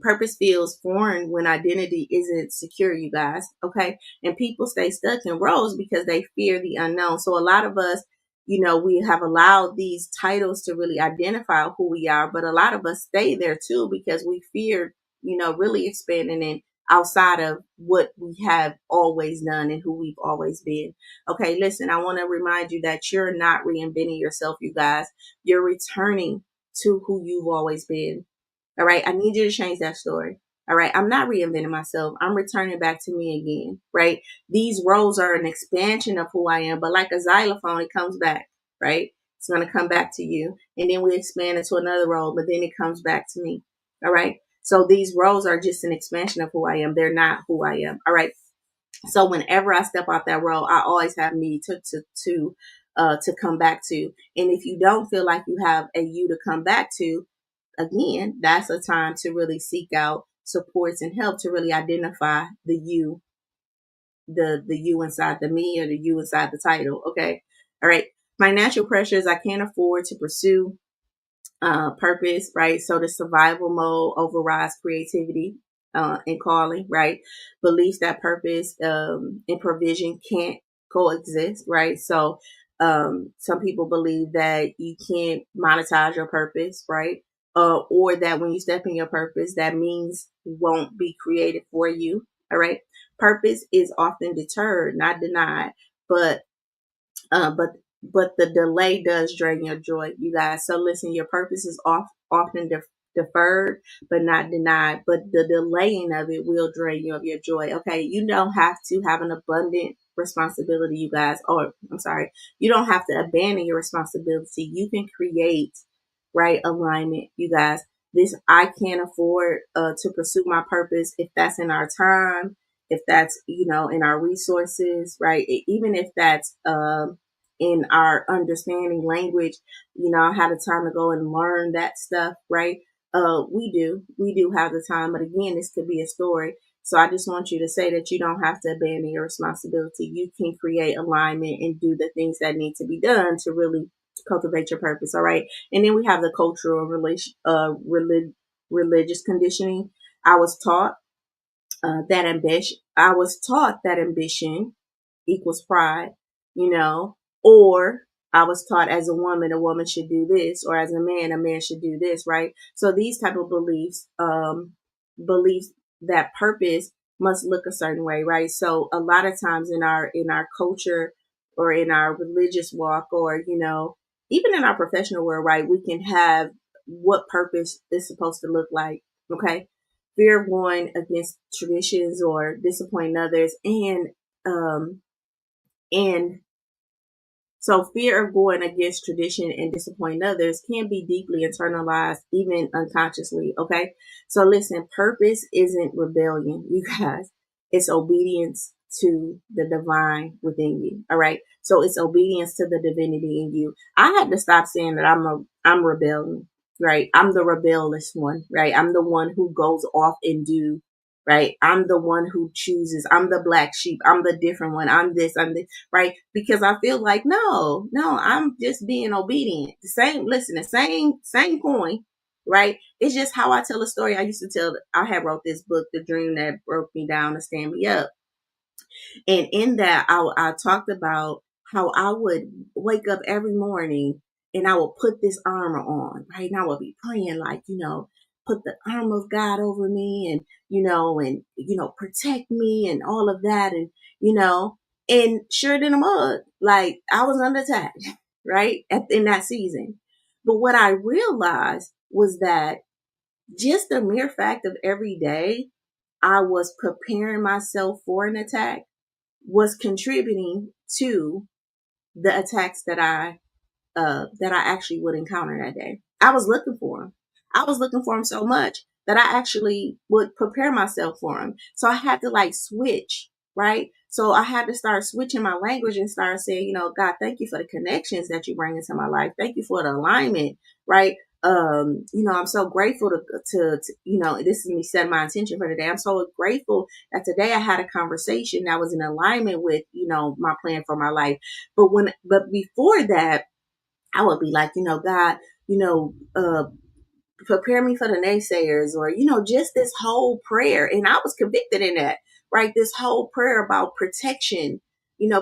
A: Purpose feels foreign when identity isn't secure, you guys. Okay. And people stay stuck in roles because they fear the unknown. So a lot of us, we have allowed these titles to really identify who we are, but a lot of us stay there too because we fear, really expanding in outside of what we have always done and who we've always been. Okay. Listen, I want to remind you that you're not reinventing yourself, you guys. You're returning to who you've always been. All right. I need you to change that story. All right. I'm not reinventing myself. I'm returning back to me again. Right. These roles are an expansion of who I am, but like a xylophone, it comes back. Right. It's going to come back to you. And then we expand into another role, but then it comes back to me. All right. So these roles are just an expansion of who I am. They're not who I am. All right. So whenever I step out that role, I always have me to come back to. And if you don't feel like you have a you to come back to, again, that's a time to really seek out supports and help to really identify the you, the you inside the me or the you inside the title. Okay. All right. Financial pressures. I can't afford to pursue purpose, right? So the survival mode overrides creativity and calling, right? Beliefs that purpose and provision can't coexist, right? So Some people believe that you can't monetize your purpose, right? Or that when you step in your purpose, that means won't be created for you. All right. Purpose is often deterred, not denied, but uh, but but the delay does drain your joy, you guys. So listen, your purpose is often deferred, but not denied. But the delaying of it will drain you of your joy. Okay, you don't have to have an abundant responsibility, you guys. Or I'm sorry, you don't have to abandon your responsibility. You can create right alignment, you guys. This I can't afford to pursue my purpose if that's in our time, if that's in our resources, right? Even if that's in our understanding language, I had the time to go and learn that stuff, right? We do have the time, but again, this could be a story. So I just want you to say that you don't have to abandon your responsibility. You can create alignment and do the things that need to be done to really cultivate your purpose. All right. And then we have the cultural religious conditioning. I was taught I was taught that ambition equals pride, you know, or I was taught as a woman should do this, or as a man should do this, right? So these type of beliefs that purpose must look a certain way, right? So a lot of times in our culture or in our religious walk, or even in our professional world, right, we can have what purpose is supposed to look like. Okay, fear of going against traditions or disappointing others, um, and so fear of going against tradition and disappointing others can be deeply internalized, even unconsciously. Okay. So listen, purpose isn't rebellion, you guys. It's obedience to the divine within you. All right. So it's obedience to the divinity in you. I had to stop saying that I'm rebelling, right? I'm the rebellious one, right? I'm the one who goes off and do, right? I'm the one who chooses. I'm the black sheep. I'm the different one. I'm this, right? Because I feel like no, I'm just being obedient. The same coin, right? It's just how I tell a story. I used to tell. I had wrote this book, The Dream That Broke Me Down to Stand Me Up, and in that, I talked about how I would wake up every morning and I would put this armor on, right? And I would be praying, like, put the armor of God over me protect me and all of that. And sure in the mud, like I was under attack, right? In that season. But what I realized was that just the mere fact of every day, I was preparing myself for an attack was contributing to the attacks that I actually would encounter that day. I was looking for them. I was looking for them so much that I actually would prepare myself for them. So I had to like switch, right? So I had to start switching my language and start saying, God, thank you for the connections that you bring into my life. Thank you for the alignment, right? I'm so grateful to this is me setting my intention for today. I'm so grateful that today I had a conversation that was in alignment with, my plan for my life. But before that, I would be like, God, you know, uh, prepare me for the naysayers, or just this whole prayer. And I was convicted in that, right? This whole prayer about protection,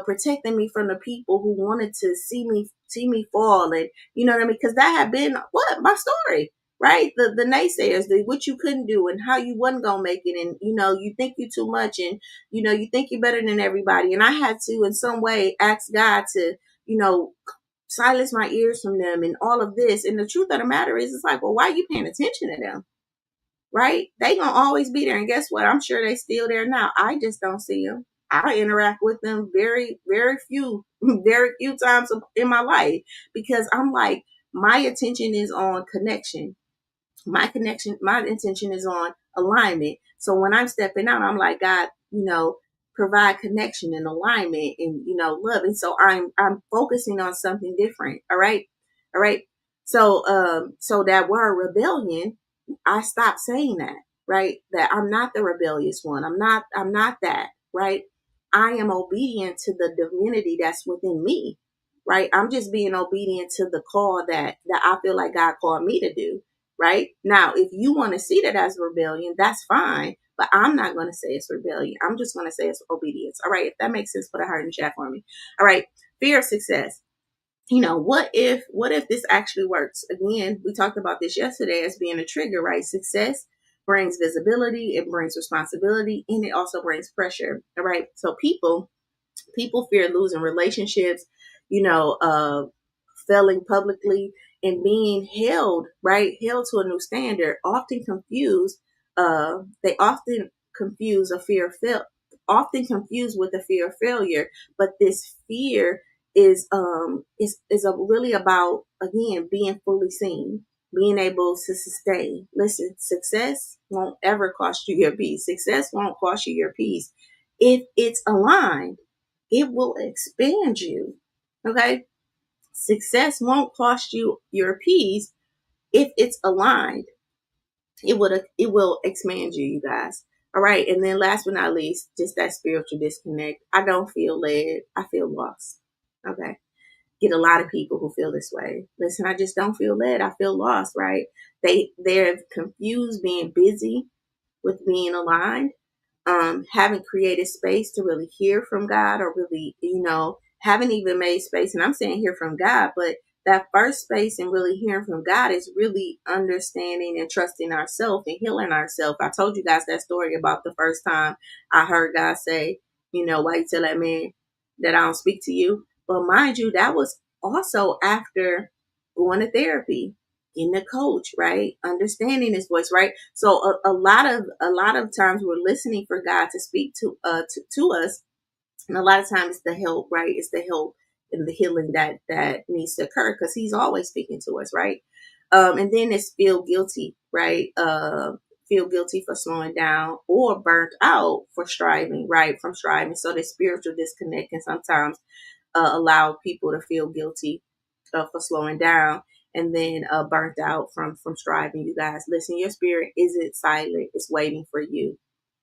A: protecting me from the people who wanted to see me fall. And you know what I mean? Because that had been what my story, right? The naysayers, what you couldn't do and how you wasn't gonna make it. And you think you too much, and you think you're better than everybody. And I had to in some way ask God to, you know silence my ears from them and all of this. And the truth of the matter is, it's like, well, why are you paying attention to them? Right? They gonna always be there. And guess what? I'm sure they still there now. I just don't see them. I interact with them very, very few, very few times in my life, because I'm like, my attention is on connection. My intention is on alignment. So when I'm stepping out, I'm like, God, provide connection and alignment and, love. And so I'm focusing on something different. All right. All right. So that word rebellion, I stopped saying that, right? That I'm not the rebellious one. I'm not that, right? I am obedient to the divinity that's within me, right? I'm just being obedient to the call that I feel like God called me to do. Right? Now, if you want to see that as rebellion, that's fine. But I'm not going to say it's rebellion. I'm just going to say it's obedience. All right. If that makes sense, put a heart in the chat for me. All right. Fear of success. What if this actually works? Again, we talked about this yesterday as being a trigger, right? Success brings visibility, it brings responsibility, and it also brings pressure. All right. So people fear losing relationships, you know, failing publicly and being held to a new standard, they often confuse a fear of often confused with the fear of failure. But this fear really about, again, being fully seen, being able to sustain. Listen, success won't ever cost you your peace. Success won't cost you your peace if it's aligned. It will expand you. Okay. Success won't cost you your peace if it's aligned. It will expand you, you guys. All right. And then last but not least, just that spiritual disconnect. I don't feel led. I feel lost. Okay. Get a lot of people who feel this way. Listen, I just don't feel led. I feel lost, right? They're confused being busy with being aligned, haven't created space to really hear from God, or really, haven't even made space. And I'm saying hear from God, but that first space and really hearing from God is really understanding and trusting ourselves and healing ourselves. I told you guys that story about the first time I heard God say, why you tell that man that I don't speak to you? But mind you, that was also after going to therapy, getting a coach, right? Understanding his voice, right? So a lot of times we're listening for God to speak to us, and a lot of times it's the help, right? It's the help and the healing that needs to occur, because He's always speaking to us, right? And then it's feel guilty, right? Feel guilty for slowing down, or burnt out for striving, right? From striving. So the spiritual disconnect can sometimes allow people to feel guilty for slowing down, and then burnt out from striving. You guys, listen, your spirit isn't silent. It's waiting for you.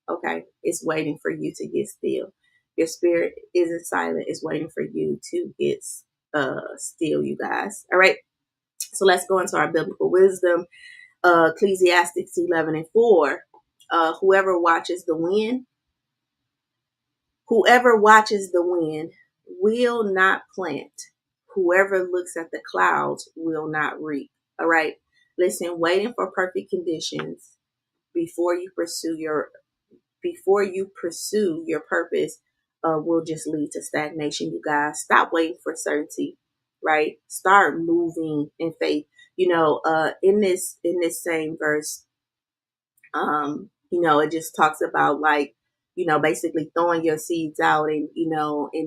A: Okay. It's waiting for you to get still. Your spirit isn't silent. It's waiting for you to get still, you guys. All right. So let's go into our biblical wisdom. Ecclesiastes 11:4. Whoever watches the wind, will not plant. Whoever looks at the clouds will not reap. All right. Listen, waiting for perfect conditions before you pursue your purpose will just lead to stagnation, you guys. Stop waiting for certainty, right? Start moving in faith. In this same verse, it just talks about, like, basically throwing your seeds out, and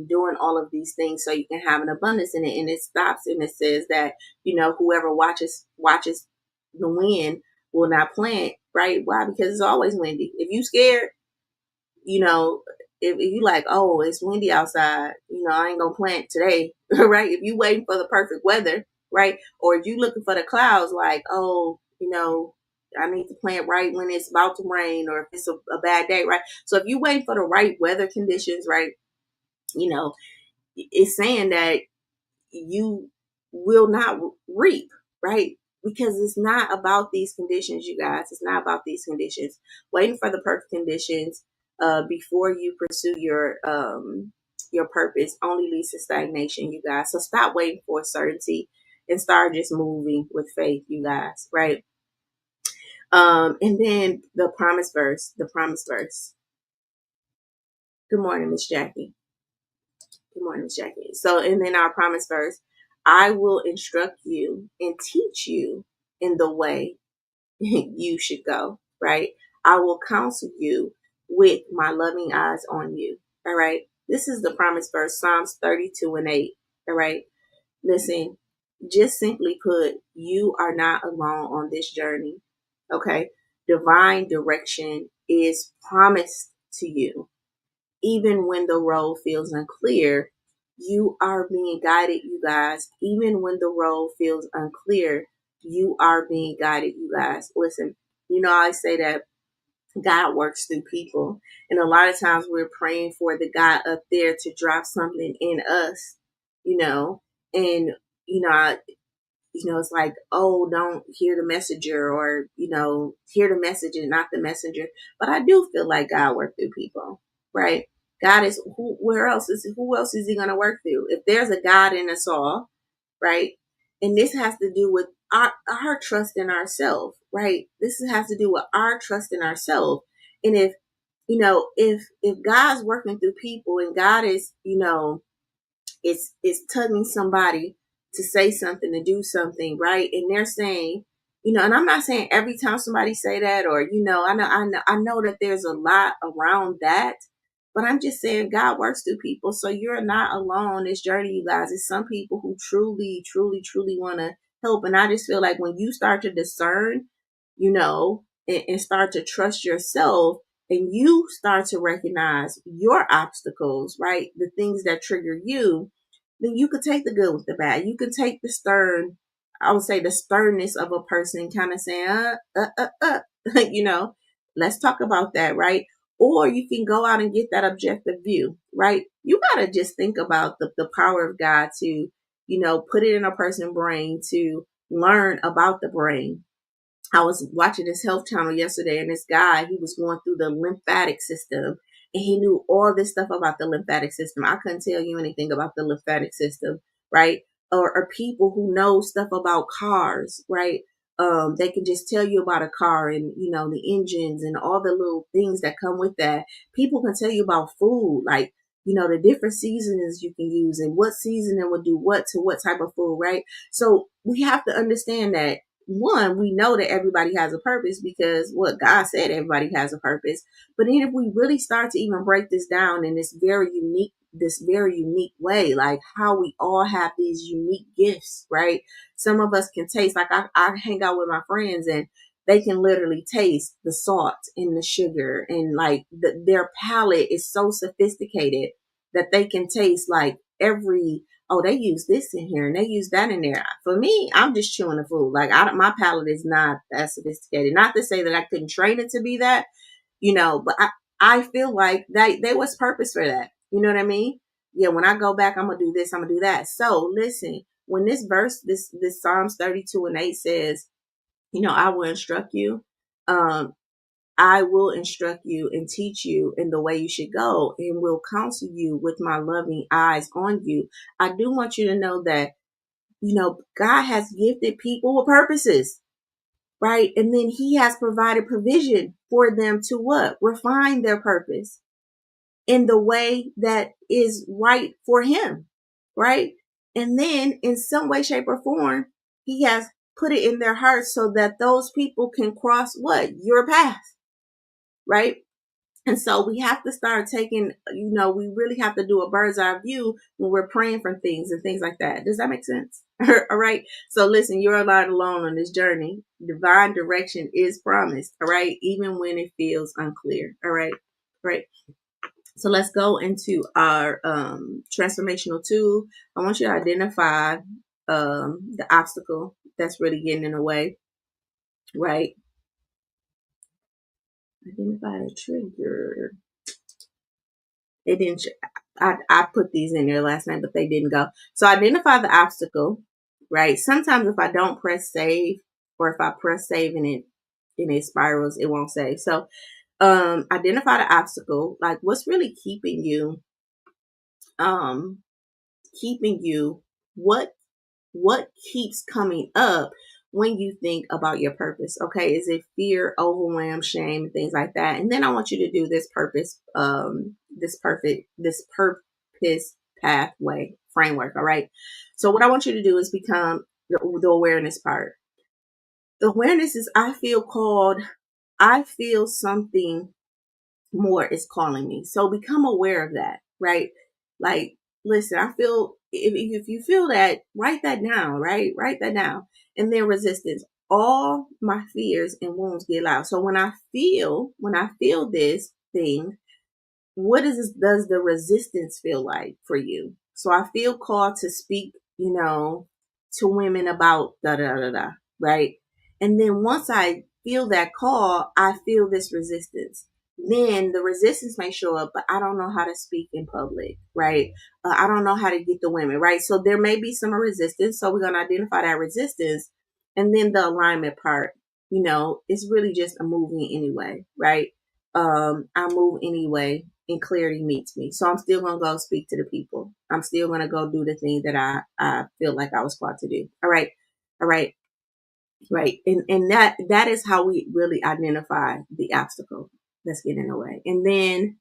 A: doing all of these things so you can have an abundance in it. And it stops and it says that, whoever watches the wind will not plant, right? Why? Because it's always windy. If you scared, you know, if you like, oh, it's windy outside, I ain't gonna plant today, right? If you waiting for the perfect weather, right? Or if you looking for the clouds, like, oh, I need to plant right when it's about to rain, or if it's a bad day, right? So if you waiting for the right weather conditions, right, you know, it's saying that you will not reap, right? Because it's not about these conditions, you guys. It's not about these conditions. Waiting for the perfect conditions before you pursue your purpose only leads to stagnation, you guys. So stop waiting for certainty and start just moving with faith, you guys, right? And then the promise verse. Good morning, Miss Jackie. Good morning, Miss Jackie. So, and then our promise verse, I will instruct you and teach you in the way you should go, right? I will counsel you with my loving eyes on you, all right? This is the promise verse, Psalms 32:8, all right? Listen, just simply put, you are not alone on this journey, okay? Divine direction is promised to you. Even when the road feels unclear, you are being guided, you guys. Even when the road feels unclear, you are being guided, you guys. Listen, I say that God works through people. And a lot of times we're praying for the God up there to drop something in us, and, it's like, oh, don't hear the messenger, or, hear the message and not the messenger. But I do feel like God worked through people, right? God is who else is he going to work through? If there's a God in us all, right? And this has to do with our trust in ourselves, right? This has to do with our trust in ourselves. And if, if God's working through people and God is, it's tugging somebody to say something, to do something, right? And they're saying, and I'm not saying every time somebody say that, or I know that there's a lot around that, but I'm just saying God works through people, so you're not alone on this journey, you guys. It's some people who truly, truly, truly want to help, and I just feel like when you start to discern, and start to trust yourself, and you start to recognize your obstacles, right? The things that trigger you, then you could take the good with the bad. You can take the I would say the sternness of a person kind of saying, you know, let's talk about that, right? Or you can go out and get that objective view, right? You got to just think about the power of God to, put it in a person's brain to learn about the brain. I was watching this health channel yesterday, and this guy, he was going through the lymphatic system, and he knew all this stuff about the lymphatic system. I couldn't tell you anything about the lymphatic system, right? Or people who know stuff about cars, right? They can just tell you about a car and, the engines and all the little things that come with that. People can tell you about food, like, the different seasonings you can use and what seasoning would do what to what type of food, right? So we have to understand that one, we know that everybody has a purpose because what God said, everybody has a purpose. But then if we really start to even break this down in this very unique way, like how we all have these unique gifts, right? Some of us can taste, like I hang out with my friends and they can literally taste the salt and the sugar, and like their palate is so sophisticated that they can taste like oh, they use this in here and they use that in there. For me, I'm just chewing the food. Like my palate is not that sophisticated. Not to say that I couldn't train it to be that, but I feel like there was purpose for that. You know what I mean? Yeah, when I go back, I'm gonna do this, I'm gonna do that. So listen, when this verse, this Psalms 32:8 says, I will instruct you. Um, I will instruct you and teach you in the way you should go, and will counsel you with my loving eyes on you. I do want you to know that, God has gifted people with purposes, right? And then he has provided provision for them to what? Refine their purpose in the way that is right for him, right? And then in some way, shape, or form, he has put it in their hearts so that those people can cross what? Your path, right? And so we have to start taking, we really have to do a bird's eye view when we're praying for things and things like that. Does that make sense? All right. So listen, you're not alone on this journey. Divine direction is promised. All right. Even when it feels unclear. All right. Right. So let's go into our transformational tool. I want you to identify the obstacle that's really getting in the way. Right. Identify the trigger. They didn't. I put these in there last night, but they didn't go. So identify the obstacle, right? Sometimes if I don't press save, or if I press save and it spirals, it won't save. So identify the obstacle, like what's really um keeping you, what keeps coming up when you think about your purpose. Okay, is it fear, overwhelm, shame, and things like that? And then I want you to do this purpose pathway framework. All right, so what I want you to do is become the awareness part. The awareness is, I feel something more is calling me. So become aware of that, right? Like, listen, I feel, if you feel that, write that down, right? Write that down. And then resistance. All my fears and wounds get loud. So when I feel this thing, what does the resistance feel like for you? So I feel called to speak, to women about da da da da, right? And then once I feel that call, I feel this resistance. Then the resistance may show up, but I don't know how to speak in public, right? I don't know how to get the women, right? So there may be some resistance. So we're going to identify that resistance. And then the alignment part, it's really just a moving anyway, right? I move anyway. and clarity meets me. So I'm still going to go speak to the people. I'm still going to go do the thing that I feel like I was called to do. All right. All right. Right. And that is how we really identify the obstacle that's getting in the way. And then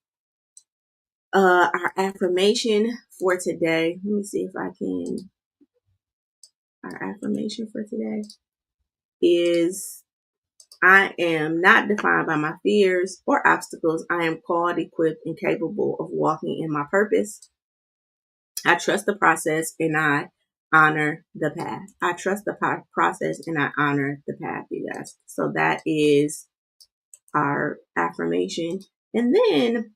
A: our affirmation for today. Let me see if I can. Our affirmation for today is I am not defined by my fears or obstacles. I am called, equipped, and capable of walking in my purpose. I trust the process and I honor the path. I trust the process and I honor the path, you guys. So that is our affirmation. And then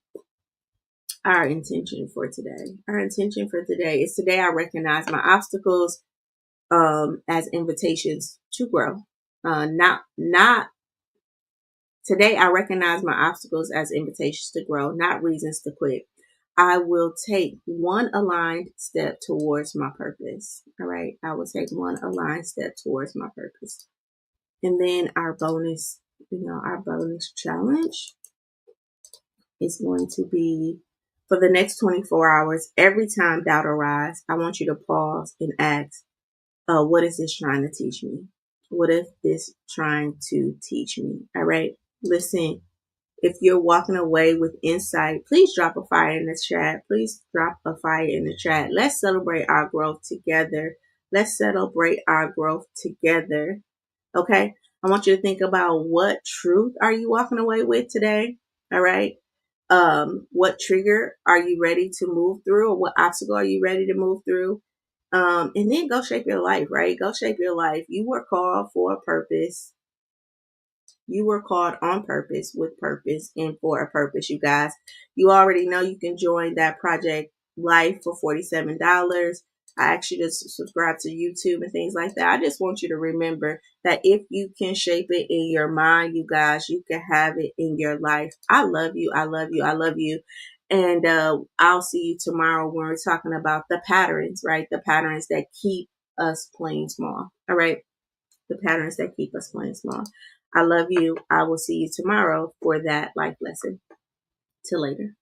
A: our intention for today. Our intention for today is today I recognize my obstacles as invitations to grow. Not today I recognize my obstacles as invitations to grow, not reasons to quit. I will take one aligned step towards my purpose. All right. I will take one aligned step towards my purpose. And then our bonus, our bonus challenge is going to be for the next 24 hours. Every time doubt arises, I want you to pause and ask, what is this trying to teach me? What is this trying to teach me? All right. Listen, if you're walking away with insight, please drop a fire in the chat. Please drop a fire in the chat. Let's celebrate our growth together. Let's celebrate our growth together. Okay. I want you to think about what truth are you walking away with today? All right. What trigger are you ready to move through, or what obstacle are you ready to move through? And then go shape your life, right? Go shape your life. You were called for a purpose. You were called on purpose, with purpose, and for a purpose, you guys. You already know you can join that Project Life for $47. I asked you to subscribe to YouTube and things like that. I just want you to remember that if you can shape it in your mind, you guys, you can have it in your life. I love you. I love you. I love you. And I'll see you tomorrow when we're talking about the patterns, right? The patterns that keep us playing small. All right. The patterns that keep us playing small. I love you. I will see you tomorrow for that life lesson. Till later.